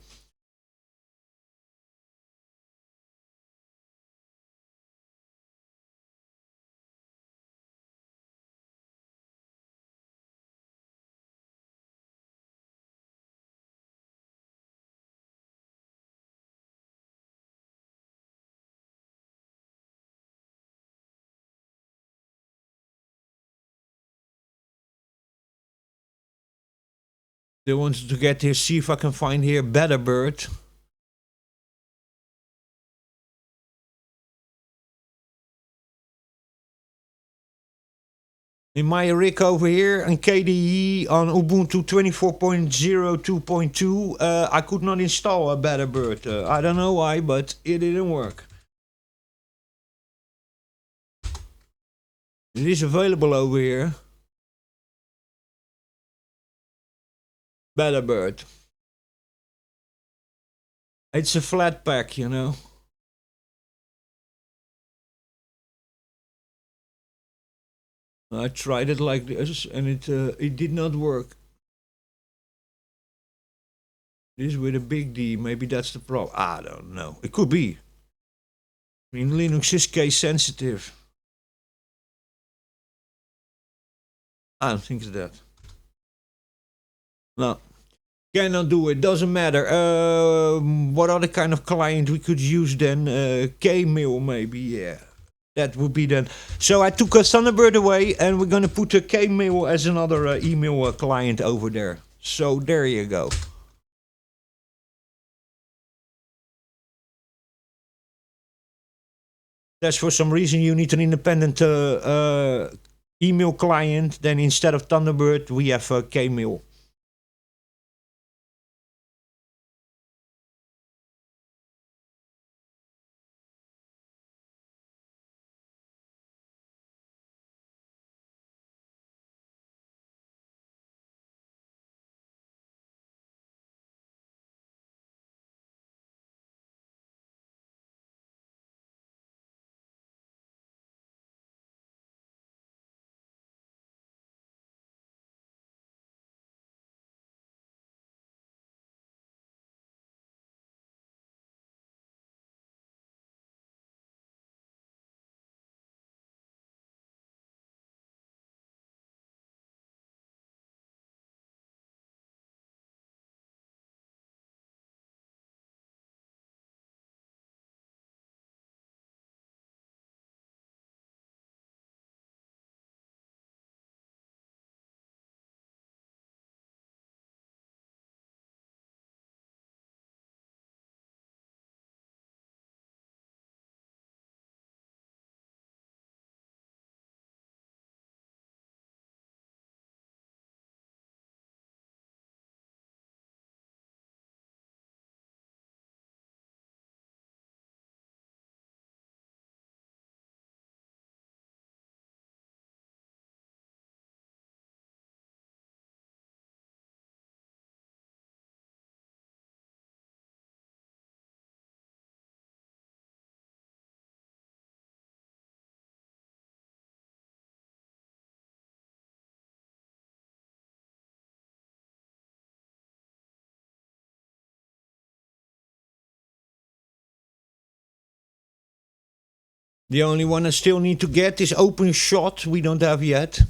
S1: They wanted to get here, see if I can find here Better Bird. In my rig over here and KDE on Ubuntu 24.02.2, I could not install a Better Bird. I don't know why, but it didn't work. It is available over here. Better Bird. It's a flat pack. I tried it like this and it did not work. This with a big D, maybe that's the problem. I don't know. It could be. I mean, Linux is case sensitive. I don't think it's that. No. Cannot do it. Doesn't matter. What other kind of client we could use then? Kmail maybe. Yeah, that would be then. So I took a Thunderbird away, and we're gonna put a Kmail as another email client over there. So there you go. That's for some reason you need an independent email client. Then instead of Thunderbird, we have Kmail. The only one I still need to get is OpenShot. We don't have yet.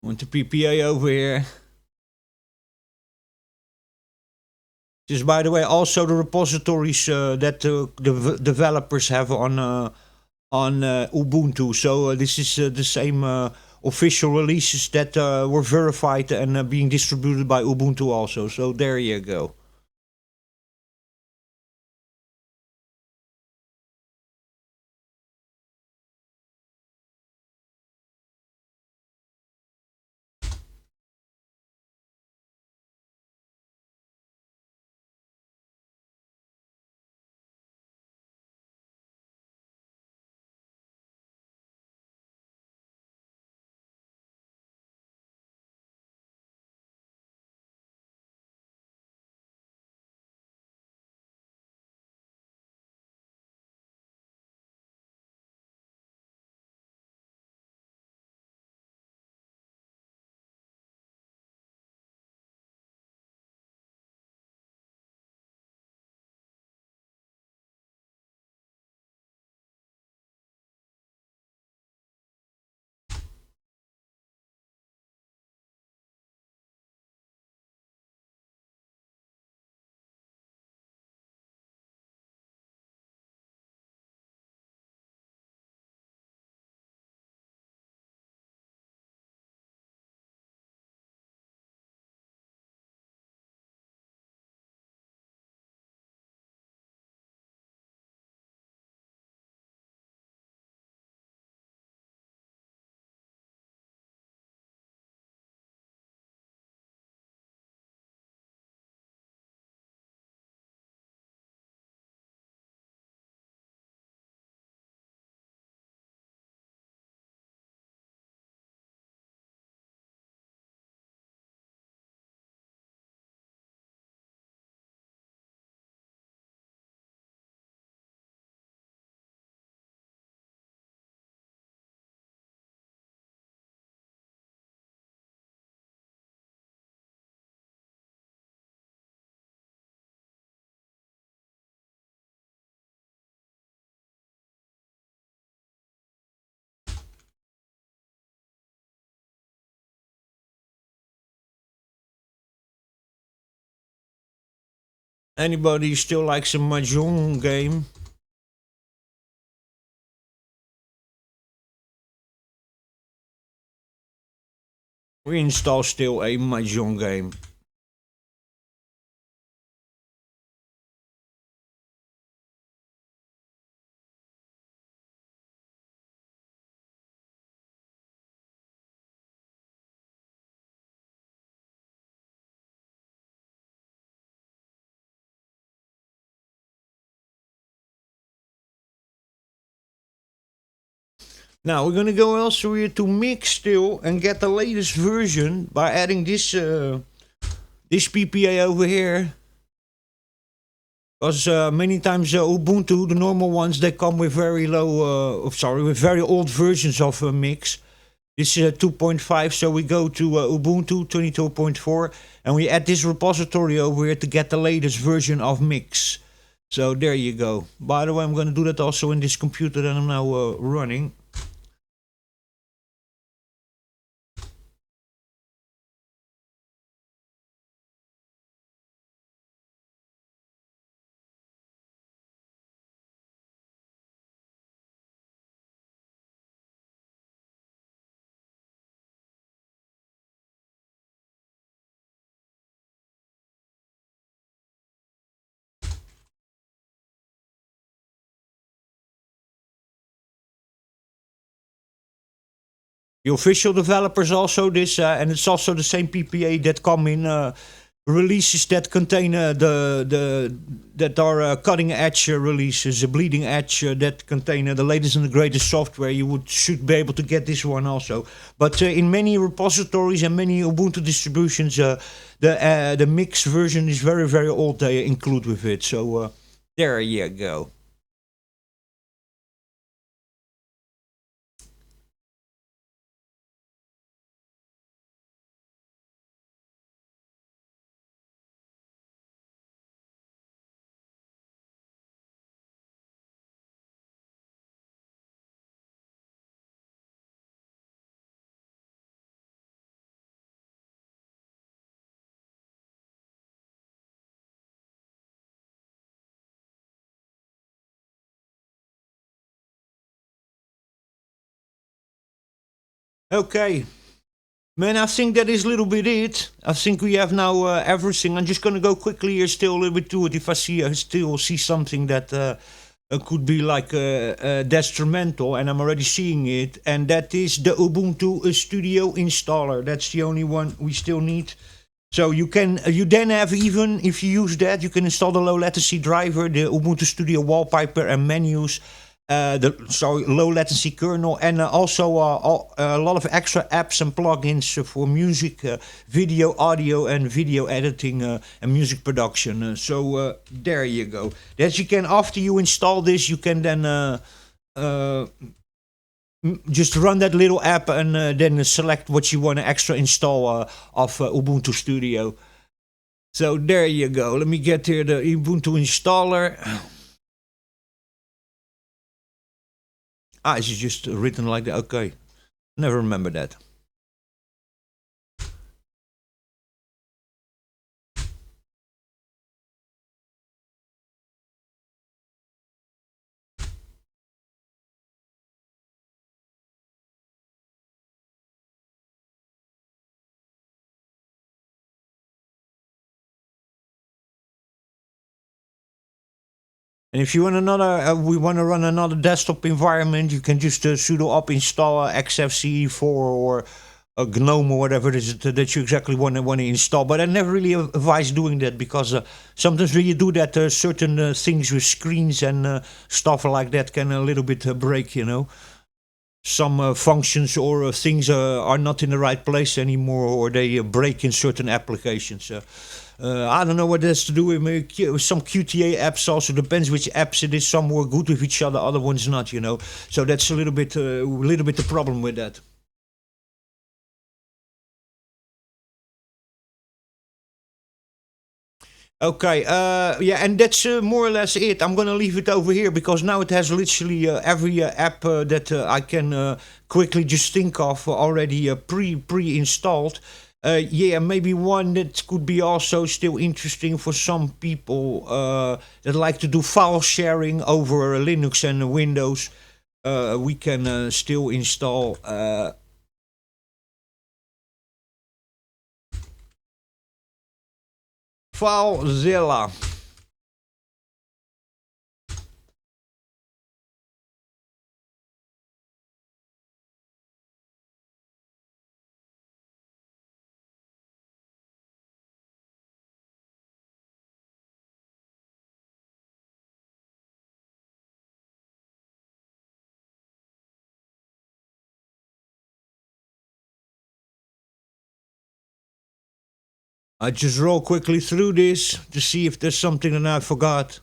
S1: Want the PPA over here. Just by the way, also the repositories that the developers have on Ubuntu. So this is the same official releases that were verified and being distributed by Ubuntu also. So there you go. Anybody still likes a Mahjong game? We install still a Mahjong game. Now we're gonna go also here to Mix still and get the latest version by adding this this PPA over here. Because many times Ubuntu, the normal ones, they come with very low, with very old versions of Mix. This is 2.5, so we go to Ubuntu 22.4 and we add this repository over here to get the latest version of Mix. So there you go. By the way, I'm going to do that also in this computer that I'm now running. The official developers also this, and it's also the same PPA that come in releases that contain that are cutting edge releases, bleeding edge that contain the latest and the greatest software. You should be able to get this one also. But in many repositories and many Ubuntu distributions, the mix version is very very old. They include with it. So there you go. Okay. Man, I think that is a little bit it. I think we have now everything. I'm just gonna go quickly here, still a little bit to it. If I still see something that could be like detrimental, and I'm already seeing it, and that is the Ubuntu Studio installer. That's the only one we still need. So you then have, even if you use that, you can install the low latency driver, the Ubuntu Studio wallpaper and menus, the low latency kernel, and also a lot of extra apps and plugins for music, video, audio, and video editing and music production. So there you go. That you can, after you install this, you can then just run that little app and then select what you want to extra install of Ubuntu Studio. So there you go. Let me get here the Ubuntu installer. It's just written like that. Okay, never remember that. And if you want another, we want to run another desktop environment, you can just sudo up install XFCE4 or GNOME or whatever it is that you exactly want to install. But I never really advise doing that, because sometimes when you do that, certain things with screens and stuff like that can a little bit break, you know. Some functions or things are not in the right place anymore, or they break in certain applications. I don't know what it has to do with some QTA apps. Also depends which apps it is. Some work good with each other, other ones not. You know, so that's a little bit the problem with that. Okay, yeah, and that's more or less it. I'm gonna leave it over here, because now it has literally every app that I can quickly just think of already pre-installed. Yeah, maybe one that could be also still interesting for some people that like to do file sharing over Linux and Windows. We can still install FileZilla. I just roll quickly through this to see if there's something that I forgot.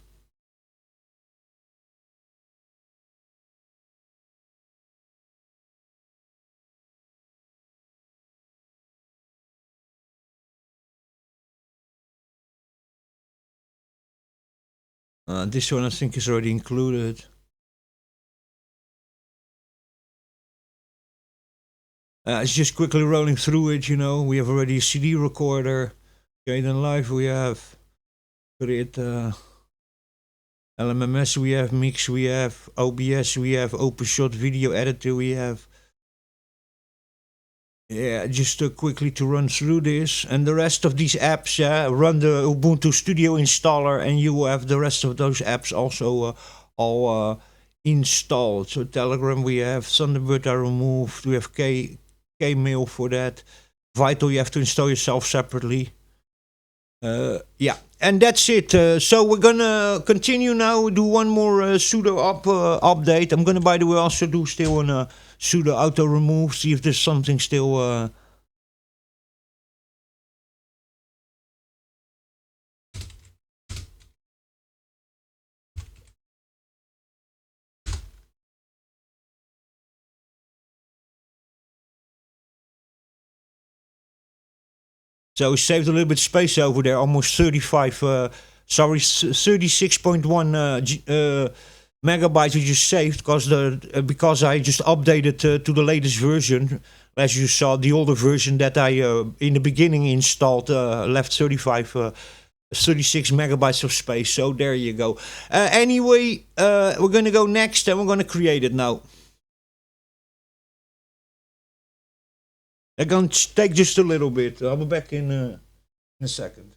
S1: This one I think is already included. It's just quickly rolling through it, you know. We have already a CD recorder. Okay, then live we have create LMMS, we have Mix, we have OBS, we have OpenShot video editor, we have. Yeah, just quickly to run through this, and the rest of these apps, run the Ubuntu Studio installer, and you will have the rest of those apps also all installed. So Telegram we have, Thunderbird I removed, we have Kmail for that. Vital you have to install yourself separately. Yeah, and that's it. So we're gonna continue now. Do one more sudo update. I'm gonna, by the way, also do still an sudo auto remove. See if there's something still. So we saved a little bit space over there, almost 35. Sorry, 36.1 megabytes we just saved because I just updated to the latest version. As you saw, the older version that I in the beginning installed left 36 megabytes of space. So there you go. Anyway, we're gonna go next and we're gonna create it now. It's gonna take just a little bit. I'll be back in a second.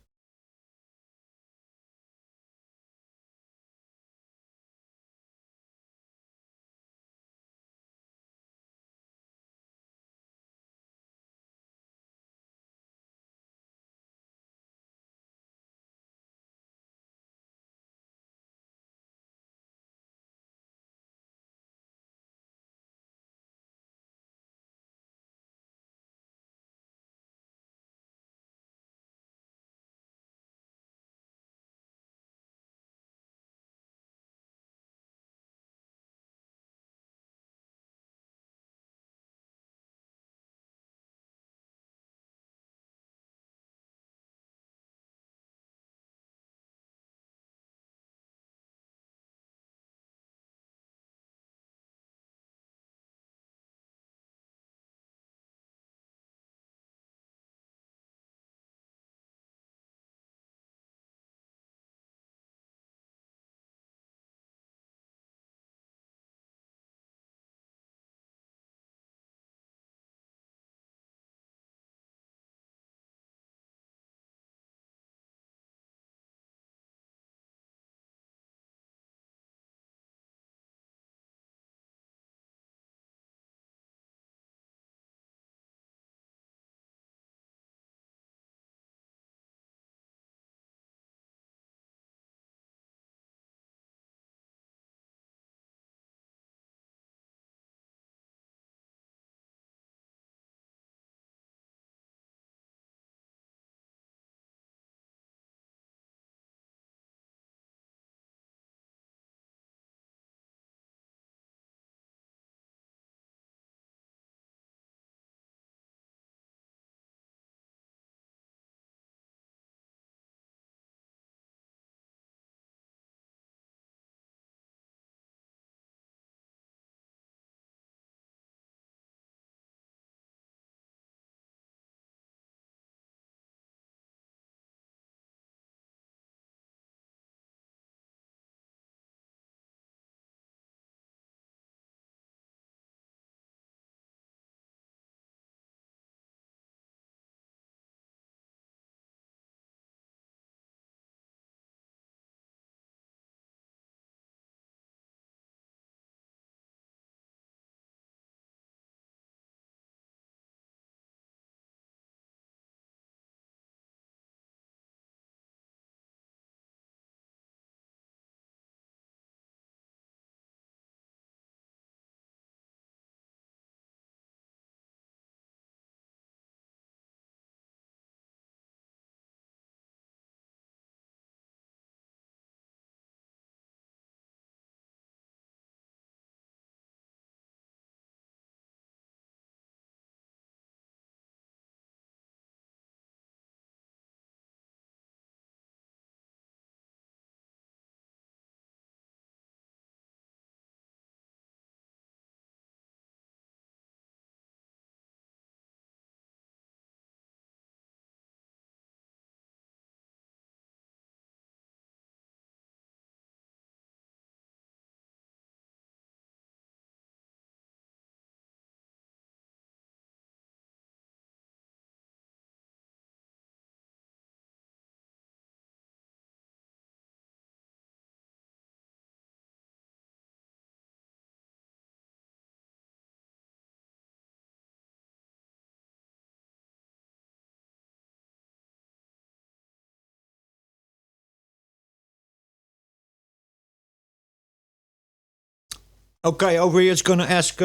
S1: Okay, over here it's gonna ask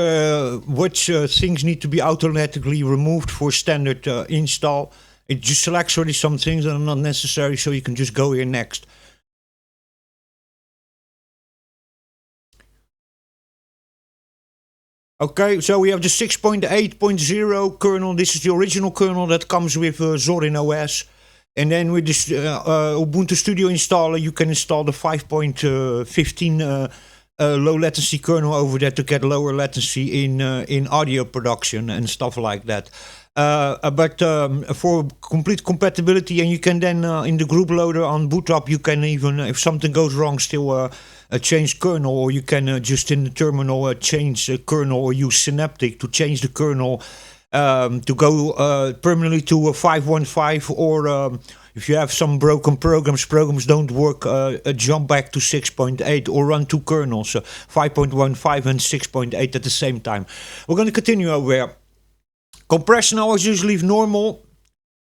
S1: which things need to be automatically removed for standard install. It just selects already some things that are not necessary, so you can just go here next. Okay, so we have the 6.8.0 kernel. This is the original kernel that comes with Zorin OS. And then with this Ubuntu Studio installer, you can install the 5.15 low latency kernel over there to get lower latency in audio production and stuff like that. But for complete compatibility, and you can then in the group loader on boot up, you can even, if something goes wrong, still change kernel, or you can just in the terminal change kernel, or use Synaptic to change the kernel to go permanently to a 5.15, or if you have some broken programs don't work, jump back to 6.8 or run two kernels, 5.15 and 6.8 at the same time. We're going to continue over here. Compression always just leave normal.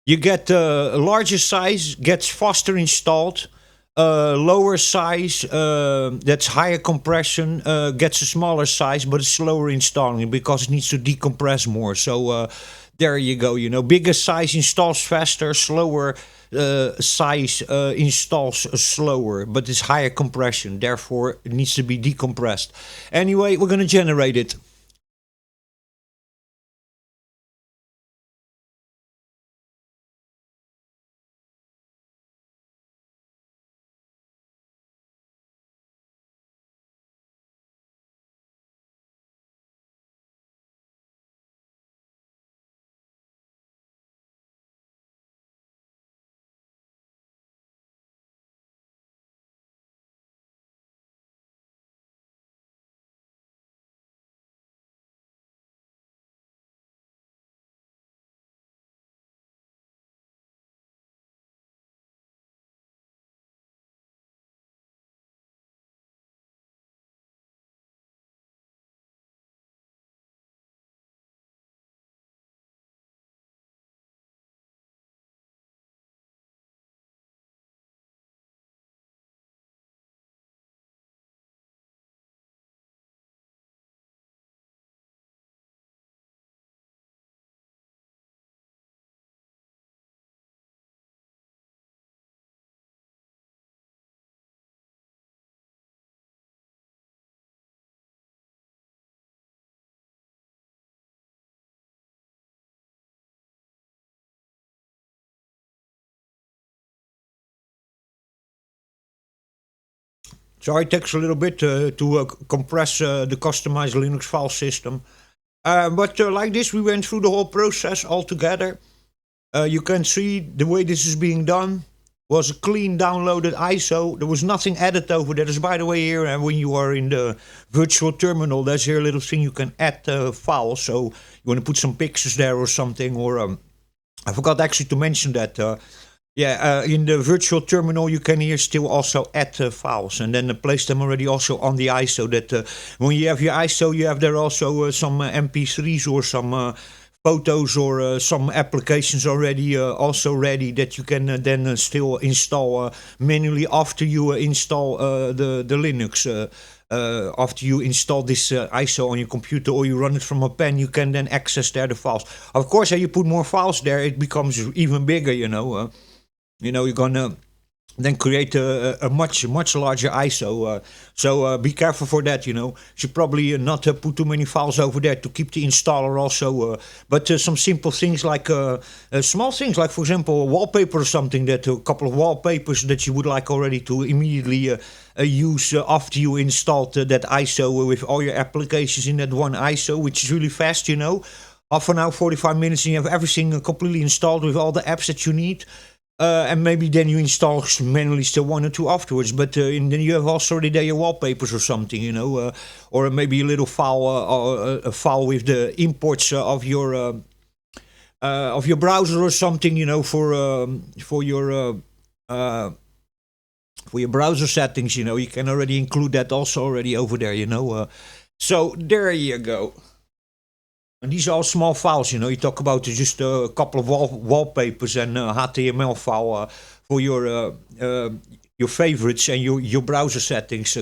S1: You get a larger size, gets faster installed. Lower size, that's higher compression, gets a smaller size, but it's slower installing because it needs to decompress more. So there you go. You know, bigger size installs faster, slower size installs slower, but it's higher compression. Therefore, it needs to be decompressed. Anyway, we're going to generate it. Sorry, it takes a little bit to compress the customized Linux file system. But like this, we went through the whole process all together. You can see the way this is being done was a clean downloaded ISO. There was nothing added over there. There's, by the way, here, and when you are in the virtual terminal, there's here a little thing you can add files. So you want to put some pictures there or something, or I forgot actually to mention that. In the virtual terminal, you can here still also add files, and then place them already also on the ISO. That when you have your ISO, you have there also some MP3s or some photos or some applications already also ready that you can then still install manually after you install the Linux. After you install this ISO on your computer, or you run it from a pen, you can then access there the files. Of course, as you put more files there, it becomes even bigger, you know. You're gonna then create a much larger ISO. So be careful for that. You should probably not put too many files over there to keep the installer also. But some simple things like small things like, for example, a wallpaper or something, that a couple of wallpapers that you would like already to immediately use after you installed that ISO with all your applications in that one ISO, which is really fast. Half an hour, 45 minutes, and you have everything completely installed with all the apps that you need. And maybe then you install manually still one or two afterwards. But then you have also already there your wallpapers or something, or maybe a little file, a file with the imports of your browser or something, for your browser settings. You can already include that also already over there. So there you go. And these are all small files, you talk about just a couple of wallpapers and HTML file for your favorites and your browser settings.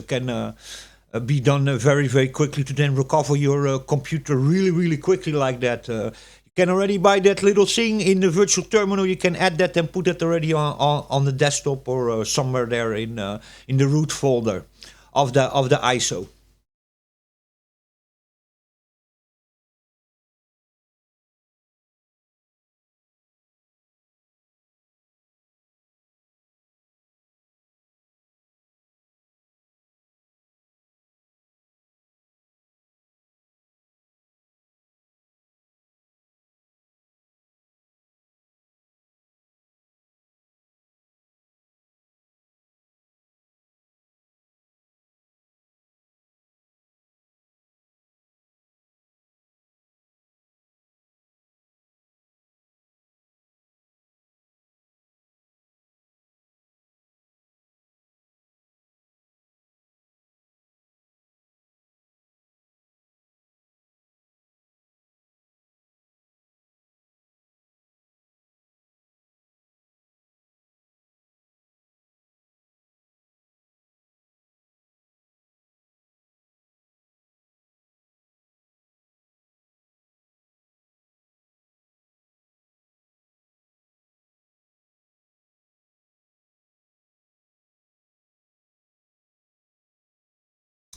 S1: be done very, very quickly to then recover your computer really, really quickly like that. You can already buy that little thing in the virtual terminal. You can add that and put it already on the desktop or somewhere there in the root folder of the ISO.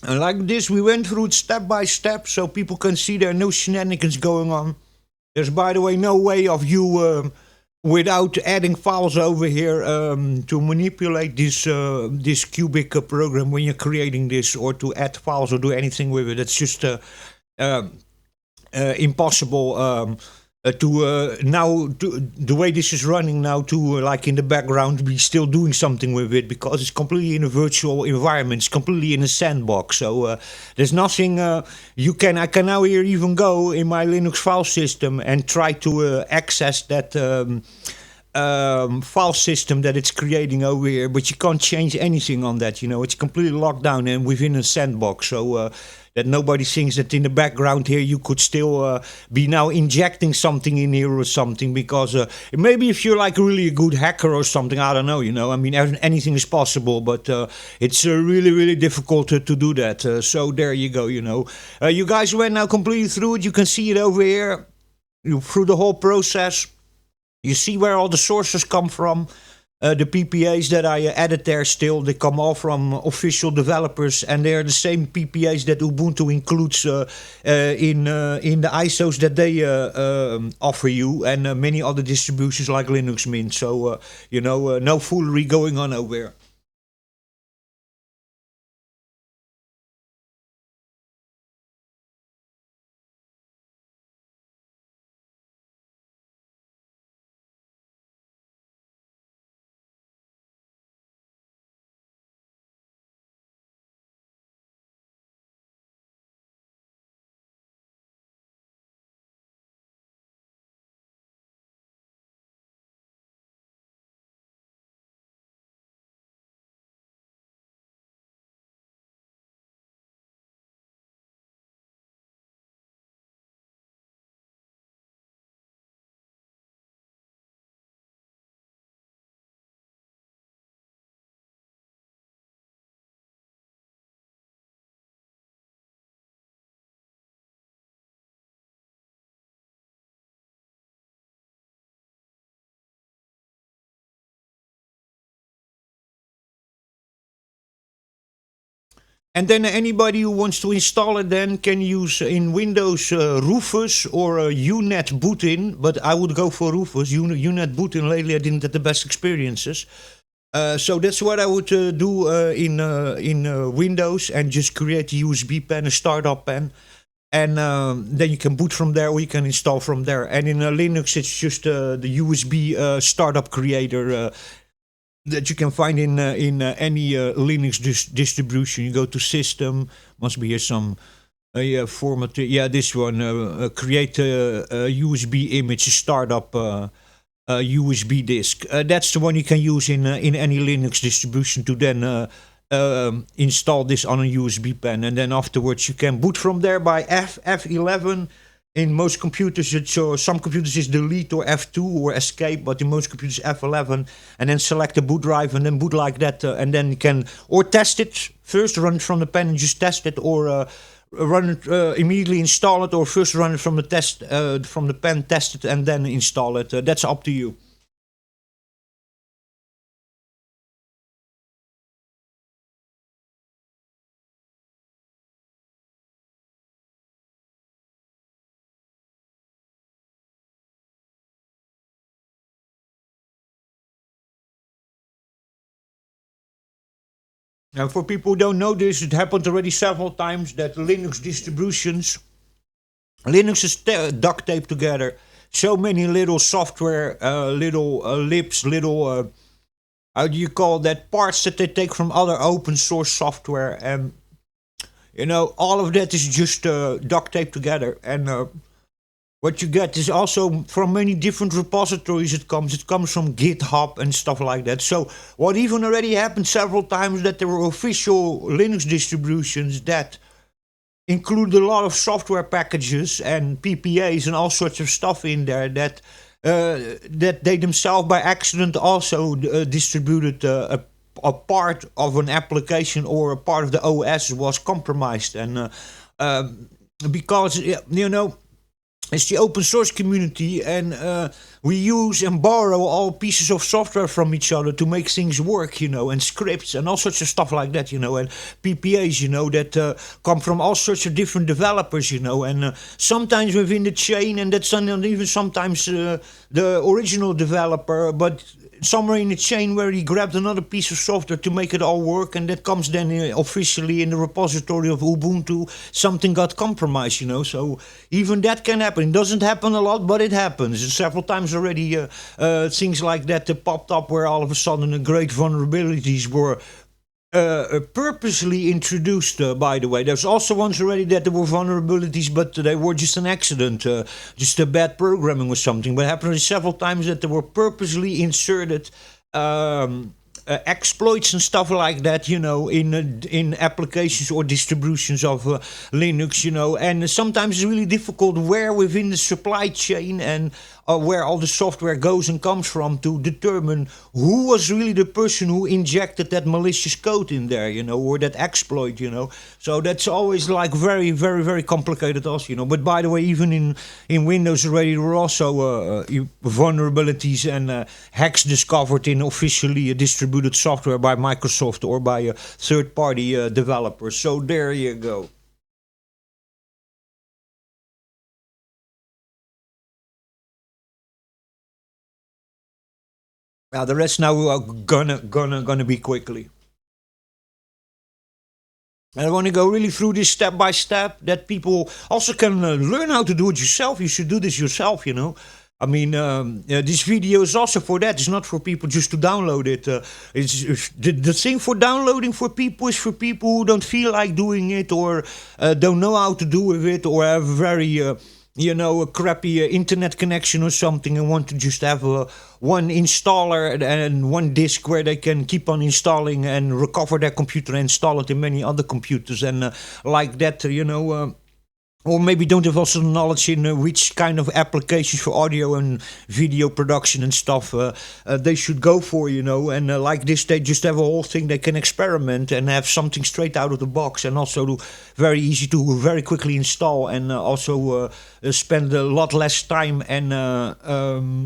S1: And like this, we went through it step by step so people can see there are no shenanigans going on. There's, by the way, no way of you, without adding files over here, to manipulate this cubic program when you're creating this, or to add files or do anything with it. It's just impossible. Now, the way this is running now, to like in the background be still doing something with it, because it's completely in a virtual environment. It's completely in a sandbox. So there's nothing I can now here even go in my Linux file system and try to access that file system that it's creating over here, but you can't change anything on that. It's completely locked down and within a sandbox. So that nobody thinks that in the background here you could still be now injecting something in here or something, because maybe if you're like really a good hacker or something, I don't know, I mean, anything is possible, but it's really, really difficult to do that. So there you go, you guys went now completely through it. You can see it over here, through the whole process. You see where all the sources come from. The PPAs that I added there still, they come all from official developers, and they're the same PPAs that Ubuntu includes in the ISOs that they offer you, and many other distributions like Linux Mint. So, no foolery going on over here. And then anybody who wants to install it then can use in Windows Rufus or UNet Bootin, but I would go for Rufus. UNet Bootin, lately I didn't have the best experiences. So that's what I would do in Windows, and just create a USB pen, a startup pen. And then you can boot from there, or you can install from there. And in Linux, it's just the USB startup creator that you can find in any Linux distribution. You go to System, must be here some format. Yeah, this one. Create a USB image, a startup USB disk. That's the one you can use in any Linux distribution to then install this on a USB pen, and then afterwards you can boot from there by F11. in most computers, it's some computers is delete or F2 or escape, but in most computers F11, and then select the boot drive and then boot like that, and then you can or test it first, run it from the pen and just test it, or run it immediately install it, or first run it from the from the pen, test it, and then install it. That's up to you. Now, for people who don't know this, it happened already several times that Linux distributions, Linux is duct taped together. So many little software, little libs, little how do you call that, parts that they take from other open source software, and all of that is just duct taped together. And what you get is also from many different repositories. It comes from GitHub and stuff like that. So what even already happened several times, that there were official Linux distributions that include a lot of software packages and PPAs and all sorts of stuff in there that they themselves by accident also distributed a part of an application, or a part of the OS was compromised. And because it's the open source community, and we use and borrow all pieces of software from each other to make things work, and scripts and all sorts of stuff like that, and PPAs, that come from all sorts of different developers, and sometimes within the chain, and that's not even sometimes the original developer, but somewhere in the chain where he grabbed another piece of software to make it all work, and that comes then officially in the repository of Ubuntu. Something got compromised, so even that can happen. It doesn't happen a lot, but it happens. And several times already things like that popped up, where all of a sudden the great vulnerabilities were purposely introduced, by the way. There's also ones already that there were vulnerabilities, but they were just an accident, just a bad programming or something. But it happened several times that they were purposely inserted exploits and stuff like that, in applications or distributions of Linux, and sometimes it's really difficult where within the supply chain and where all the software goes and comes from, to determine who was really the person who injected that malicious code in there, or that exploit, So that's always like very, very, very complicated also, But by the way, even in Windows already, there were also vulnerabilities and hacks discovered in officially distributed software by Microsoft or by third-party developers. So there you go. Now the rest now are gonna be quickly. And I want to go really through this step by step, that people also can learn how to do it yourself. You should do this yourself, I mean, this video is also for that. It's not for people just to download it. It's the thing for downloading for people is for people who don't feel like doing it, or don't know how to do with it, or have very a crappy internet connection or something, and want to just have one installer and one disk where they can keep on installing and recover their computer and install it in many other computers, and like that, or maybe don't have also knowledge in which kind of applications for audio and video production and stuff they should go for, and like this, they just have a whole thing they can experiment and have something straight out of the box, and also very easy to very quickly install, and also spend a lot less time, and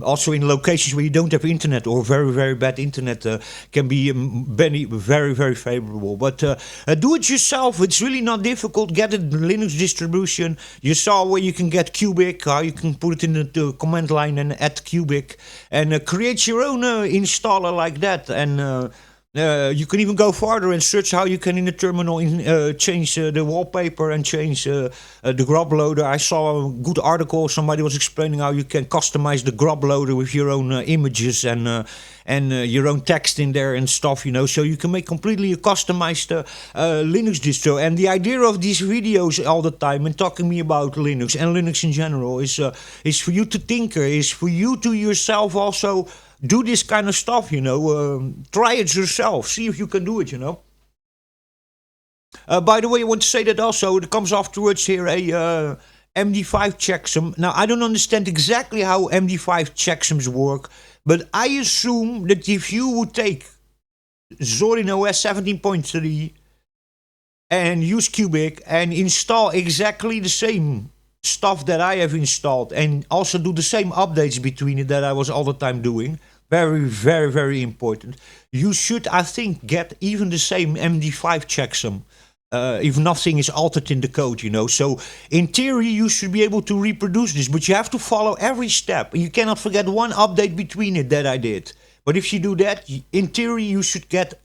S1: also in locations where you don't have internet, or very, very bad internet, can be very, very, very favorable. But do it yourself. It's really not difficult. Get a Linux distribution. You saw where you can get Cubic, how you can put it in the command line and add Cubic, and create your own installer like that. And you can even go farther and search how you can in the terminal change the wallpaper and change the grub loader. I saw a good article. Somebody was explaining how you can customize the grub loader with your own images and your own text in there and stuff, So you can make completely a customized Linux distro. And the idea of these videos all the time and talking me about Linux and Linux in general is for you to tinker, is for you to yourself also do this kind of stuff, try it yourself, see if you can do it, By the way, I want to say that also, it comes afterwards here MD5 checksum. Now, I don't understand exactly how MD5 checksums work, but I assume that if you would take Zorin OS 17.3 and use Cubic and install exactly the same stuff that I have installed and also do the same updates between it that I was all the time doing, very, very, very important, you should, I think, get even the same MD5 checksum. If nothing is altered in the code, you know. So in theory, you should be able to reproduce this, but you have to follow every step. You cannot forget one update between it that I did. But if you do that, in theory, you should get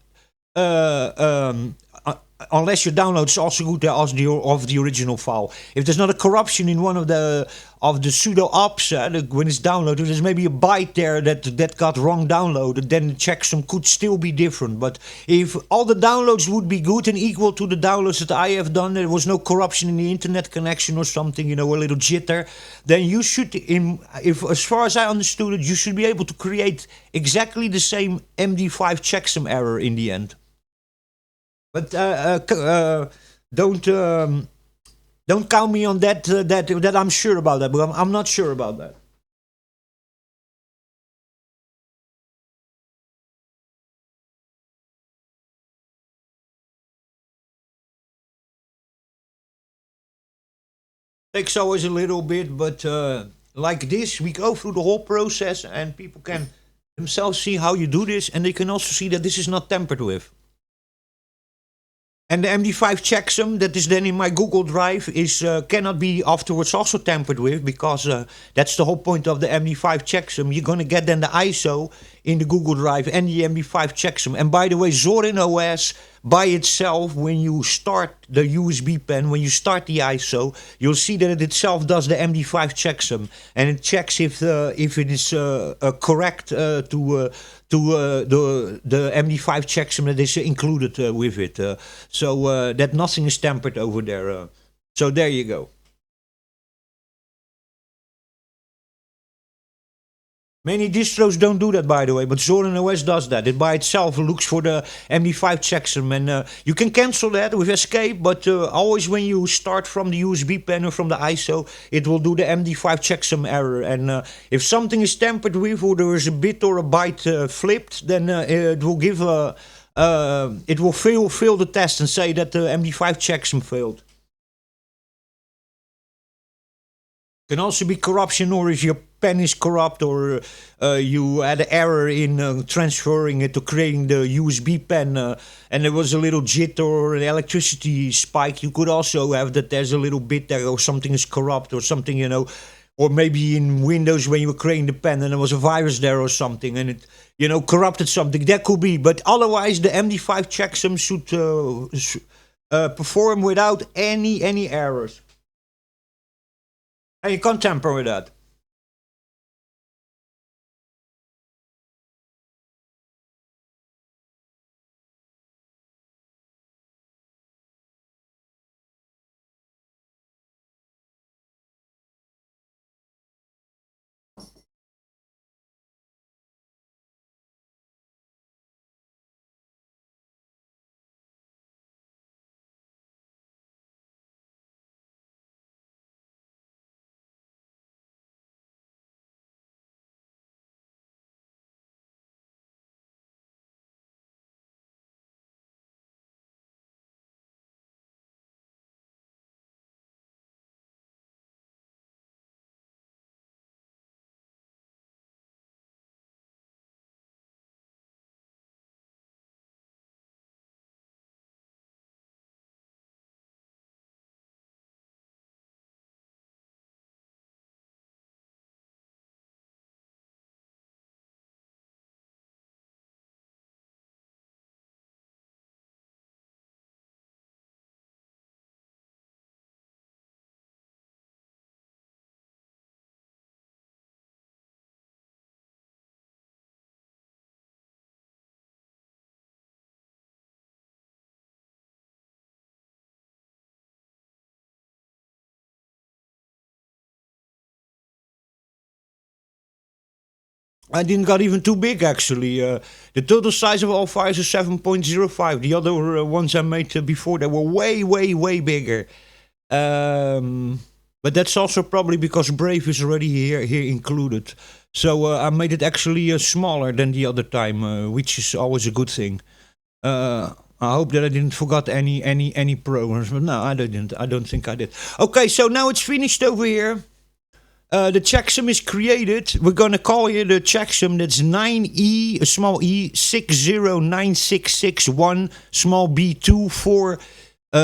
S1: unless your download is also good as the original file. If there's not a corruption in one of the sudo ops when it's downloaded, there's maybe a byte there that got wrong downloaded, then the checksum could still be different. But if all the downloads would be good and equal to the downloads that I have done, there was no corruption in the internet connection or something, you know, a little jitter, then you should, if as far as I understood it, you should be able to create exactly the same MD5 checksum error in the end. But don't count me on that. That I'm sure about that, but I'm not sure about that. Takes always a little bit, but like this, we go through the whole process, and people can themselves see how you do this, and they can also see that this is not tampered with. And the MD5 checksum that is then in my Google Drive is cannot be afterwards also tampered with, because that's the whole point of the MD5 checksum. You're going to get then the ISO in the Google Drive and the MD5 checksum. And by the way, Zorin OS by itself, when you start the USB pen, when you start the ISO, you'll see that it itself does the MD5 checksum, and it checks if it is correct to the MD5 checksum that is included with it, so that nothing is tampered over there. So there you go. Many distros don't do that, by the way, but Zorin OS does that. It by itself looks for the MD5 checksum, and you can cancel that with escape, but always when you start from the USB pen or from the ISO, it will do the MD5 checksum error. And if something is tampered with, or there is a bit or a byte flipped, then it will give it will fail the test and say that the MD5 checksum failed. Can also be corruption, or if your pen is corrupt, or you had an error in transferring it to creating the USB pen, and there was a little jitter or an electricity spike. You could also have that there's a little bit there, or something is corrupt, or something, you know, or maybe in Windows when you were creating the pen and there was a virus there or something, and it, you know, corrupted something. That could be, but otherwise the MD5 checksum should perform without any errors. And you can't tamper with that. I didn't got even too big, actually. The total size of all files is 7.05. The other ones I made before, they were way, way, way bigger. But that's also probably because Brave is already here included. So I made it actually smaller than the other time, which is always a good thing. I hope that I didn't forget any programs, but no, I didn't. I don't think I did. Okay, so now it's finished over here. The checksum is created. We're gonna call here the checksum. That's 9E, a small e, 6096661, small b2, 4,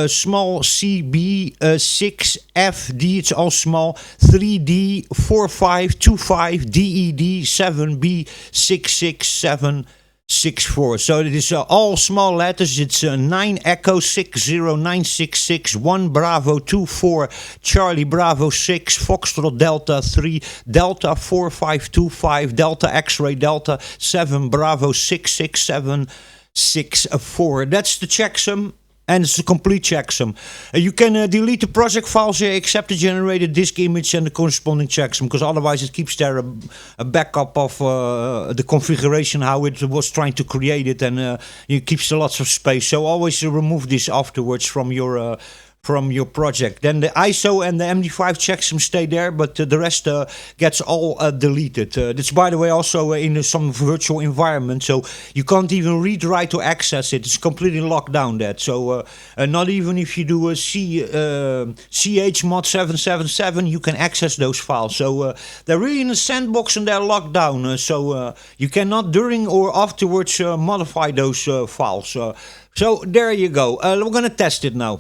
S1: small cb, 6fd, it's all small, 3d, 4525, ded, 7b, 66764. So it is all small letters. It's 9 Echo 60966 1 Bravo 24 Charlie Bravo 6 Foxtrot Delta 3 Delta 4525 Delta X-ray Delta 7 Bravo 66764. That's the checksum. And it's a complete checksum. You can delete the project files here except the generated disk image and the corresponding checksum, because otherwise it keeps there a backup of the configuration, how it was trying to create it, and it keeps lots of space. So always remove this afterwards from your project. Then the ISO and the MD5 checksum stay there, but the rest gets all deleted. That's, by the way, also in some virtual environment, so you can't even read, write, or access it. It's completely locked down, that. So not even if you do a chmod 777, you can access those files. So they're really in a sandbox and they're locked down. So you cannot during or afterwards modify those files. So there you go. We're going to test it now.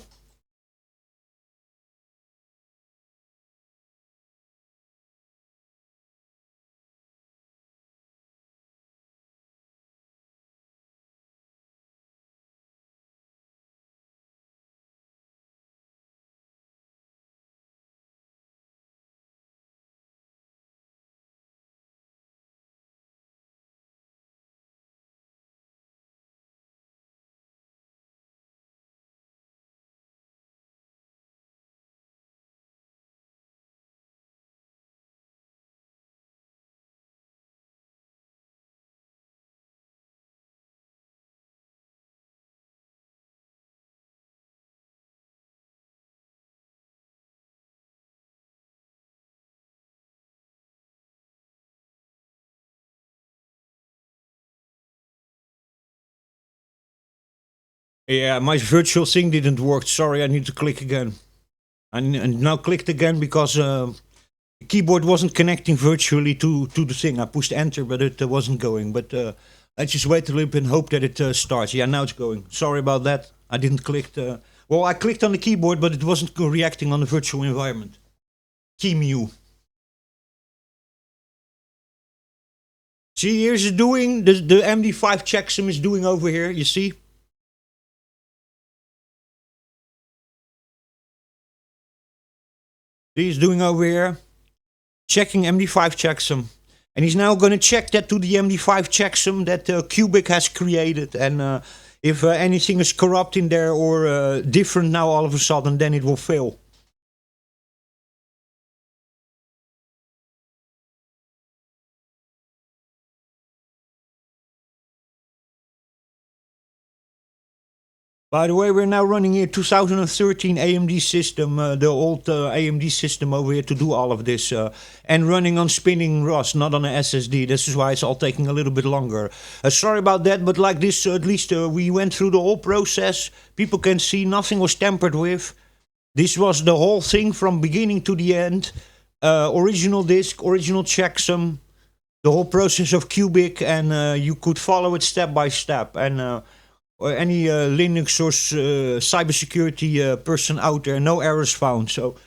S1: Yeah, my virtual thing didn't work. Sorry, I need to click again. And now clicked again because the keyboard wasn't connecting virtually to the thing. I pushed enter, but it wasn't going. But I just wait a little bit and hope that it starts. Yeah, now it's going. Sorry about that. I didn't click. Well, I clicked on the keyboard, but it wasn't reacting on the virtual environment. Keymu. See, here's it doing. The MD5 checksum is doing over here. You see? He's doing over here. Checking MD5 checksum. And he's now going to check that to the MD5 checksum that Cubic has created. And if anything is corrupt in there or different now all of a sudden, then it will fail. By the way, we're now running here 2013 AMD system, the old AMD system over here to do all of this. And running on spinning Rust, not on an SSD. This is why it's all taking a little bit longer. Sorry about that, but like this, at least we went through the whole process. People can see nothing was tampered with. This was the whole thing from beginning to the end. Original disk, original checksum, the whole process of Cubic, and you could follow it step by step. And or any Linux or cybersecurity person out there, no errors found. So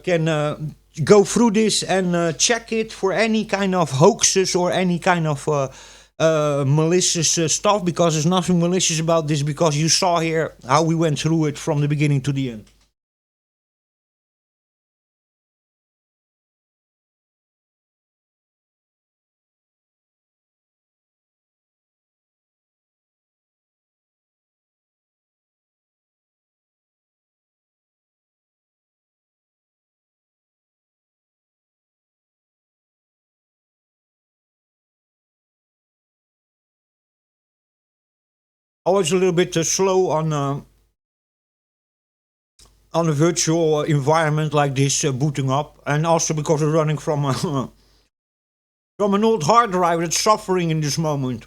S1: can go through this and check it for any kind of hoaxes or any kind of malicious stuff, because there's nothing malicious about this, because you saw here how we went through it from the beginning to the end. Always a little bit slow on on a virtual environment like this, booting up, and also because we're running from from an old hard drive that's suffering in this moment.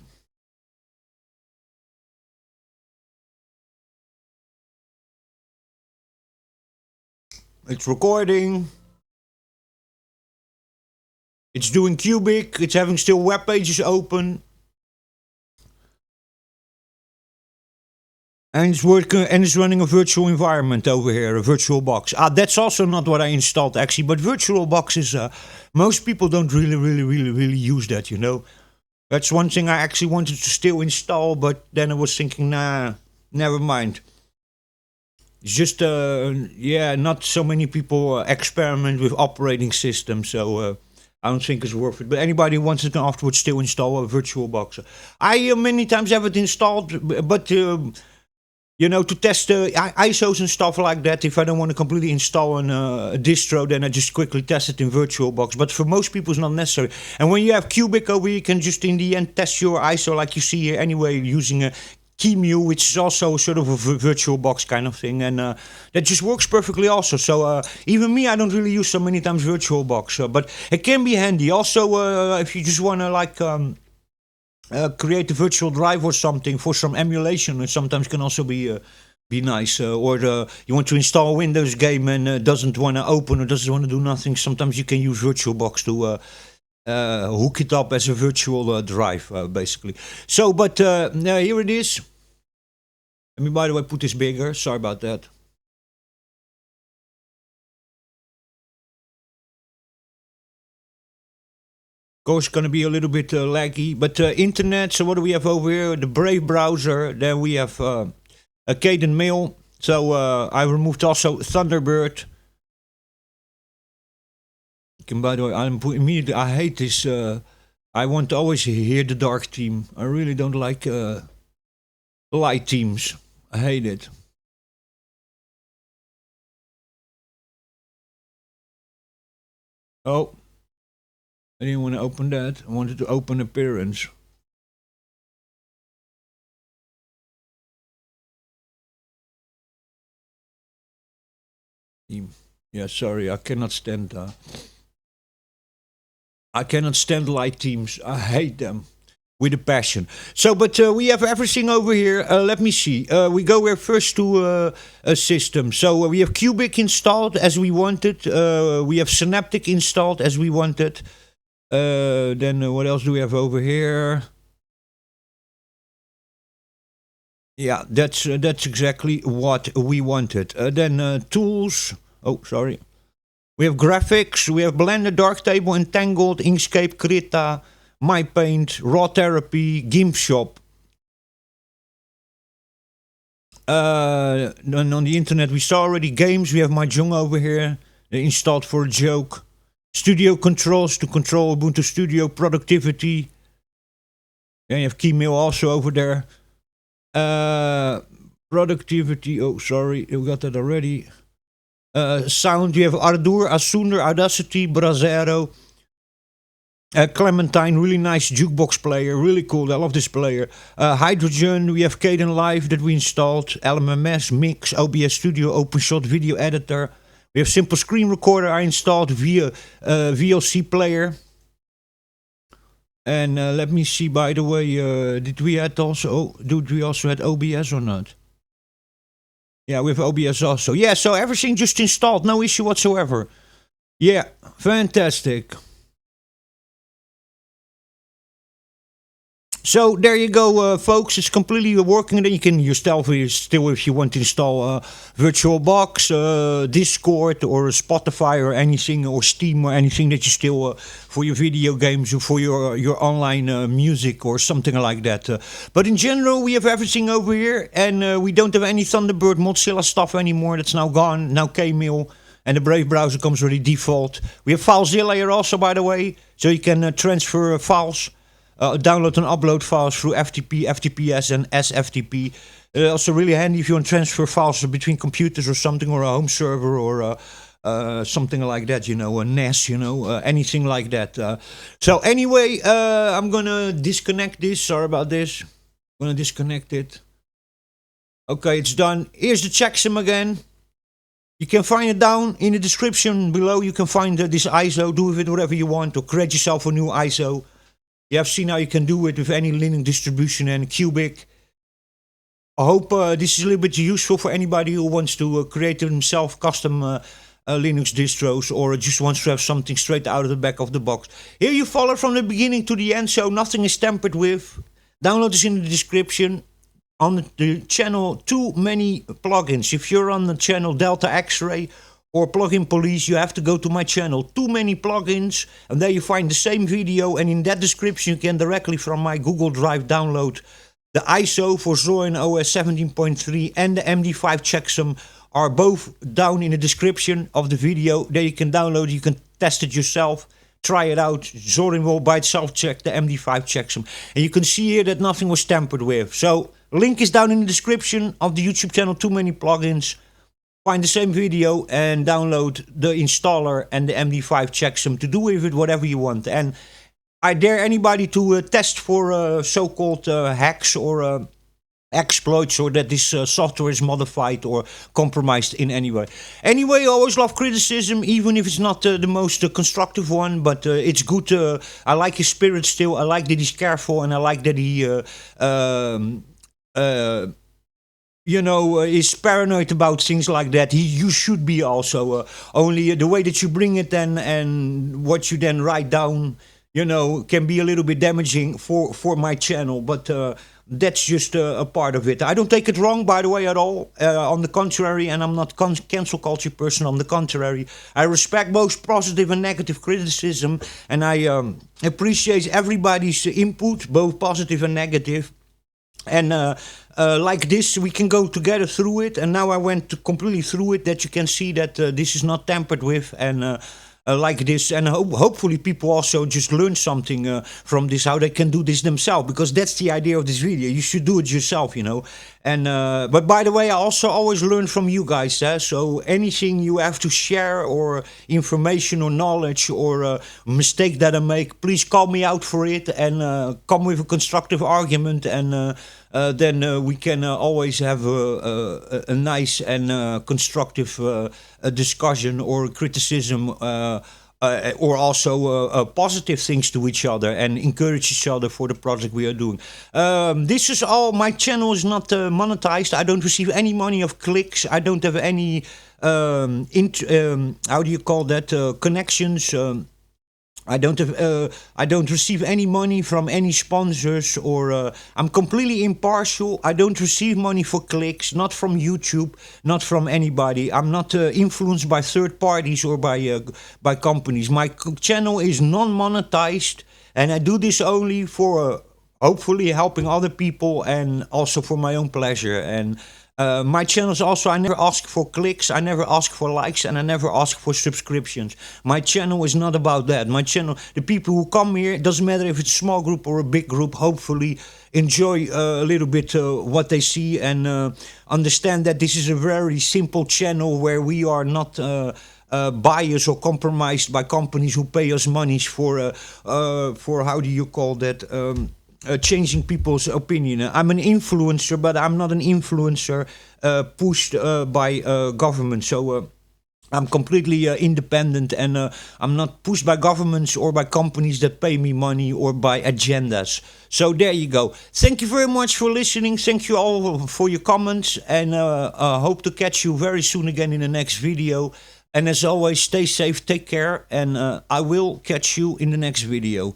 S1: It's recording. It's doing cubic. It's having still web pages open. And it's working, and it's running a virtual environment over here, a virtual box. That's also not what I installed actually, but virtual box is, most people don't really use that, you know. That's one thing I actually wanted to still install, but then I was thinking, nah, never mind. It's just, yeah, not so many people experiment with operating systems, so I don't think it's worth it. But anybody who wants it can afterwards still install a virtual box. I many times have it installed, but you know, to test ISOs and stuff like that. If I don't want to completely install a distro, then I just quickly test it in VirtualBox. But for most people, it's not necessary. And when you have Cubic over here, you can just in the end test your ISO like you see here anyway, using a QEMU, which is also sort of a VirtualBox kind of thing. And that just works perfectly also. So even me, I don't really use so many times VirtualBox. But it can be handy. Also, if you just want to like... create a virtual drive or something for some emulation. It sometimes can also be nice. Or you want to install a Windows game and doesn't want to open or doesn't want to do nothing. Sometimes you can use VirtualBox to hook it up as a virtual drive, basically. So, but here it is. Let me, by the way, put this bigger. Sorry about that. Of course, it's going to be a little bit laggy, but internet. So what do we have over here? The Brave browser. Then we have a Caden Mail. So I removed also Thunderbird. By the way, immediately. I hate this. I want to always hear the dark theme. I really don't like light themes. I hate it. Oh. I didn't want to open that. I wanted to open appearance. Yeah, sorry, I cannot stand. I cannot stand light teams. I hate them with a passion. So, but we have everything over here. Let me see. We go here first to a system. So we have Cubic installed as we wanted. We have Synaptic installed as we wanted. Then what else do we have over here? Yeah, that's exactly what we wanted. Then tools. Oh, sorry. We have graphics. We have Blender, Darktable, Entangled, Inkscape, Krita, MyPaint, Raw Therapy, GIMP Shop. And on the internet, we saw already games. We have Mahjong over here, installed for a joke. Studio controls to control Ubuntu Studio productivity. Then you have Keymail also over there. Productivity. Oh, sorry, we got that already. Sound. You have Ardour, Asunder, Audacity, Brasero. Clementine, really nice jukebox player, really cool. I love this player. Hydrogen, we have Caden Live that we installed. LMMS, Mix, OBS Studio, OpenShot Video Editor. We have Simple Screen Recorder I installed via VLC Player. And let me see, by the way, did we also had OBS or not? Yeah, we have OBS also. Yeah, so everything just installed, no issue whatsoever. Yeah, fantastic. So there you go, folks. It's completely working. Then you can still, if you want to install VirtualBox, Discord, or Spotify, or anything, or Steam, or anything that you still for your video games or for your online music or something like that. But in general, we have everything over here, and we don't have any Thunderbird Mozilla stuff anymore. That's now gone. Now Kmail. And the Brave browser comes already default. We have FileZilla here also, by the way, so you can transfer files. Download and upload files through FTP, FTPS, and SFTP. Also really handy if you want to transfer files between computers or something, or a home server, or something like that, you know, a NAS, you know, anything like that. So anyway, I'm going to disconnect this. Sorry about this. I'm going to disconnect it. Okay, it's done. Here's the checksum again. You can find it down in the description below. You can find this ISO. Do with it whatever you want, or create yourself a new ISO. You have seen how you can do it with any Linux distribution and Cubic. I hope this is a little bit useful for anybody who wants to create himself custom Linux distros, or just wants to have something straight out of the back of the box. Here you follow from the beginning to the end, so nothing is tampered with. Download is in the description. On the channel Too Many Plugins. If you're on the channel Delta X-Ray or Plugin Police, you have to go to my channel Too Many Plugins, and there you find the same video, and in that description you can directly from my Google Drive download the ISO for Zorin OS 17.3 and the MD5 checksum are both down in the description of the video. There you can download, you can test it yourself. Try it out. Zorin will by itself check the MD5 checksum. And you can see here that nothing was tampered with. So, link is down in the description of the YouTube channel Too Many Plugins. Find the same video and download the installer and the MD5 checksum to do with it whatever you want. And I dare anybody to test for so-called hacks or exploits, or that this software is modified or compromised in any way. Anyway, I always love criticism, even if it's not the most constructive one, but it's good. I like his spirit still. I like that he's careful, and I like that he is paranoid about things like that. You should be also. Only the way that you bring it and what you then write down, can be a little bit damaging for my channel. But that's just a part of it. I don't take it wrong, by the way, at all. On the contrary, and I'm not cancel culture person. On the contrary, I respect both positive and negative criticism, and I appreciate everybody's input, both positive and negative. And like this, we can go together through it. And now I went completely through it, that you can see that this is not tampered with, and like this. And hopefully people also just learn something from this, how they can do this themselves, because that's the idea of this video. You should do it yourself, And but by the way, I also always learn from you guys. So anything you have to share, or information or knowledge, or mistake that I make, please call me out for it, and come with a constructive argument, and then we can always have a nice and constructive discussion or criticism, or also positive things to each other, and encourage each other for the project we are doing. This is all. My channel is not monetized. I don't receive any money of clicks. I don't have any how do you call that, connections. I don't receive any money from any sponsors, or I'm completely impartial. I don't receive money for clicks, not from YouTube, not from anybody. I'm not influenced by third parties or by companies. My channel is non-monetized, and I do this only for hopefully helping other people, and also for my own pleasure. And my channels also, I never ask for clicks, I never ask for likes, and I never ask for subscriptions. My channel is not about that. My channel, the people who come here, it doesn't matter if it's a small group or a big group, hopefully enjoy a little bit what they see, and understand that this is a very simple channel where we are not biased or compromised by companies who pay us money for how do you call that, changing people's opinion. I'm an influencer, but I'm not an influencer pushed by government. So I'm completely independent, and I'm not pushed by governments or by companies that pay me money, or by agendas. So there you go. Thank you very much for listening. Thank you all for your comments, and hope to catch you very soon again in the next video. And as always, stay safe, take care, and I will catch you in the next video.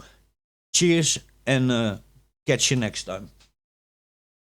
S1: Cheers, and catch you next time.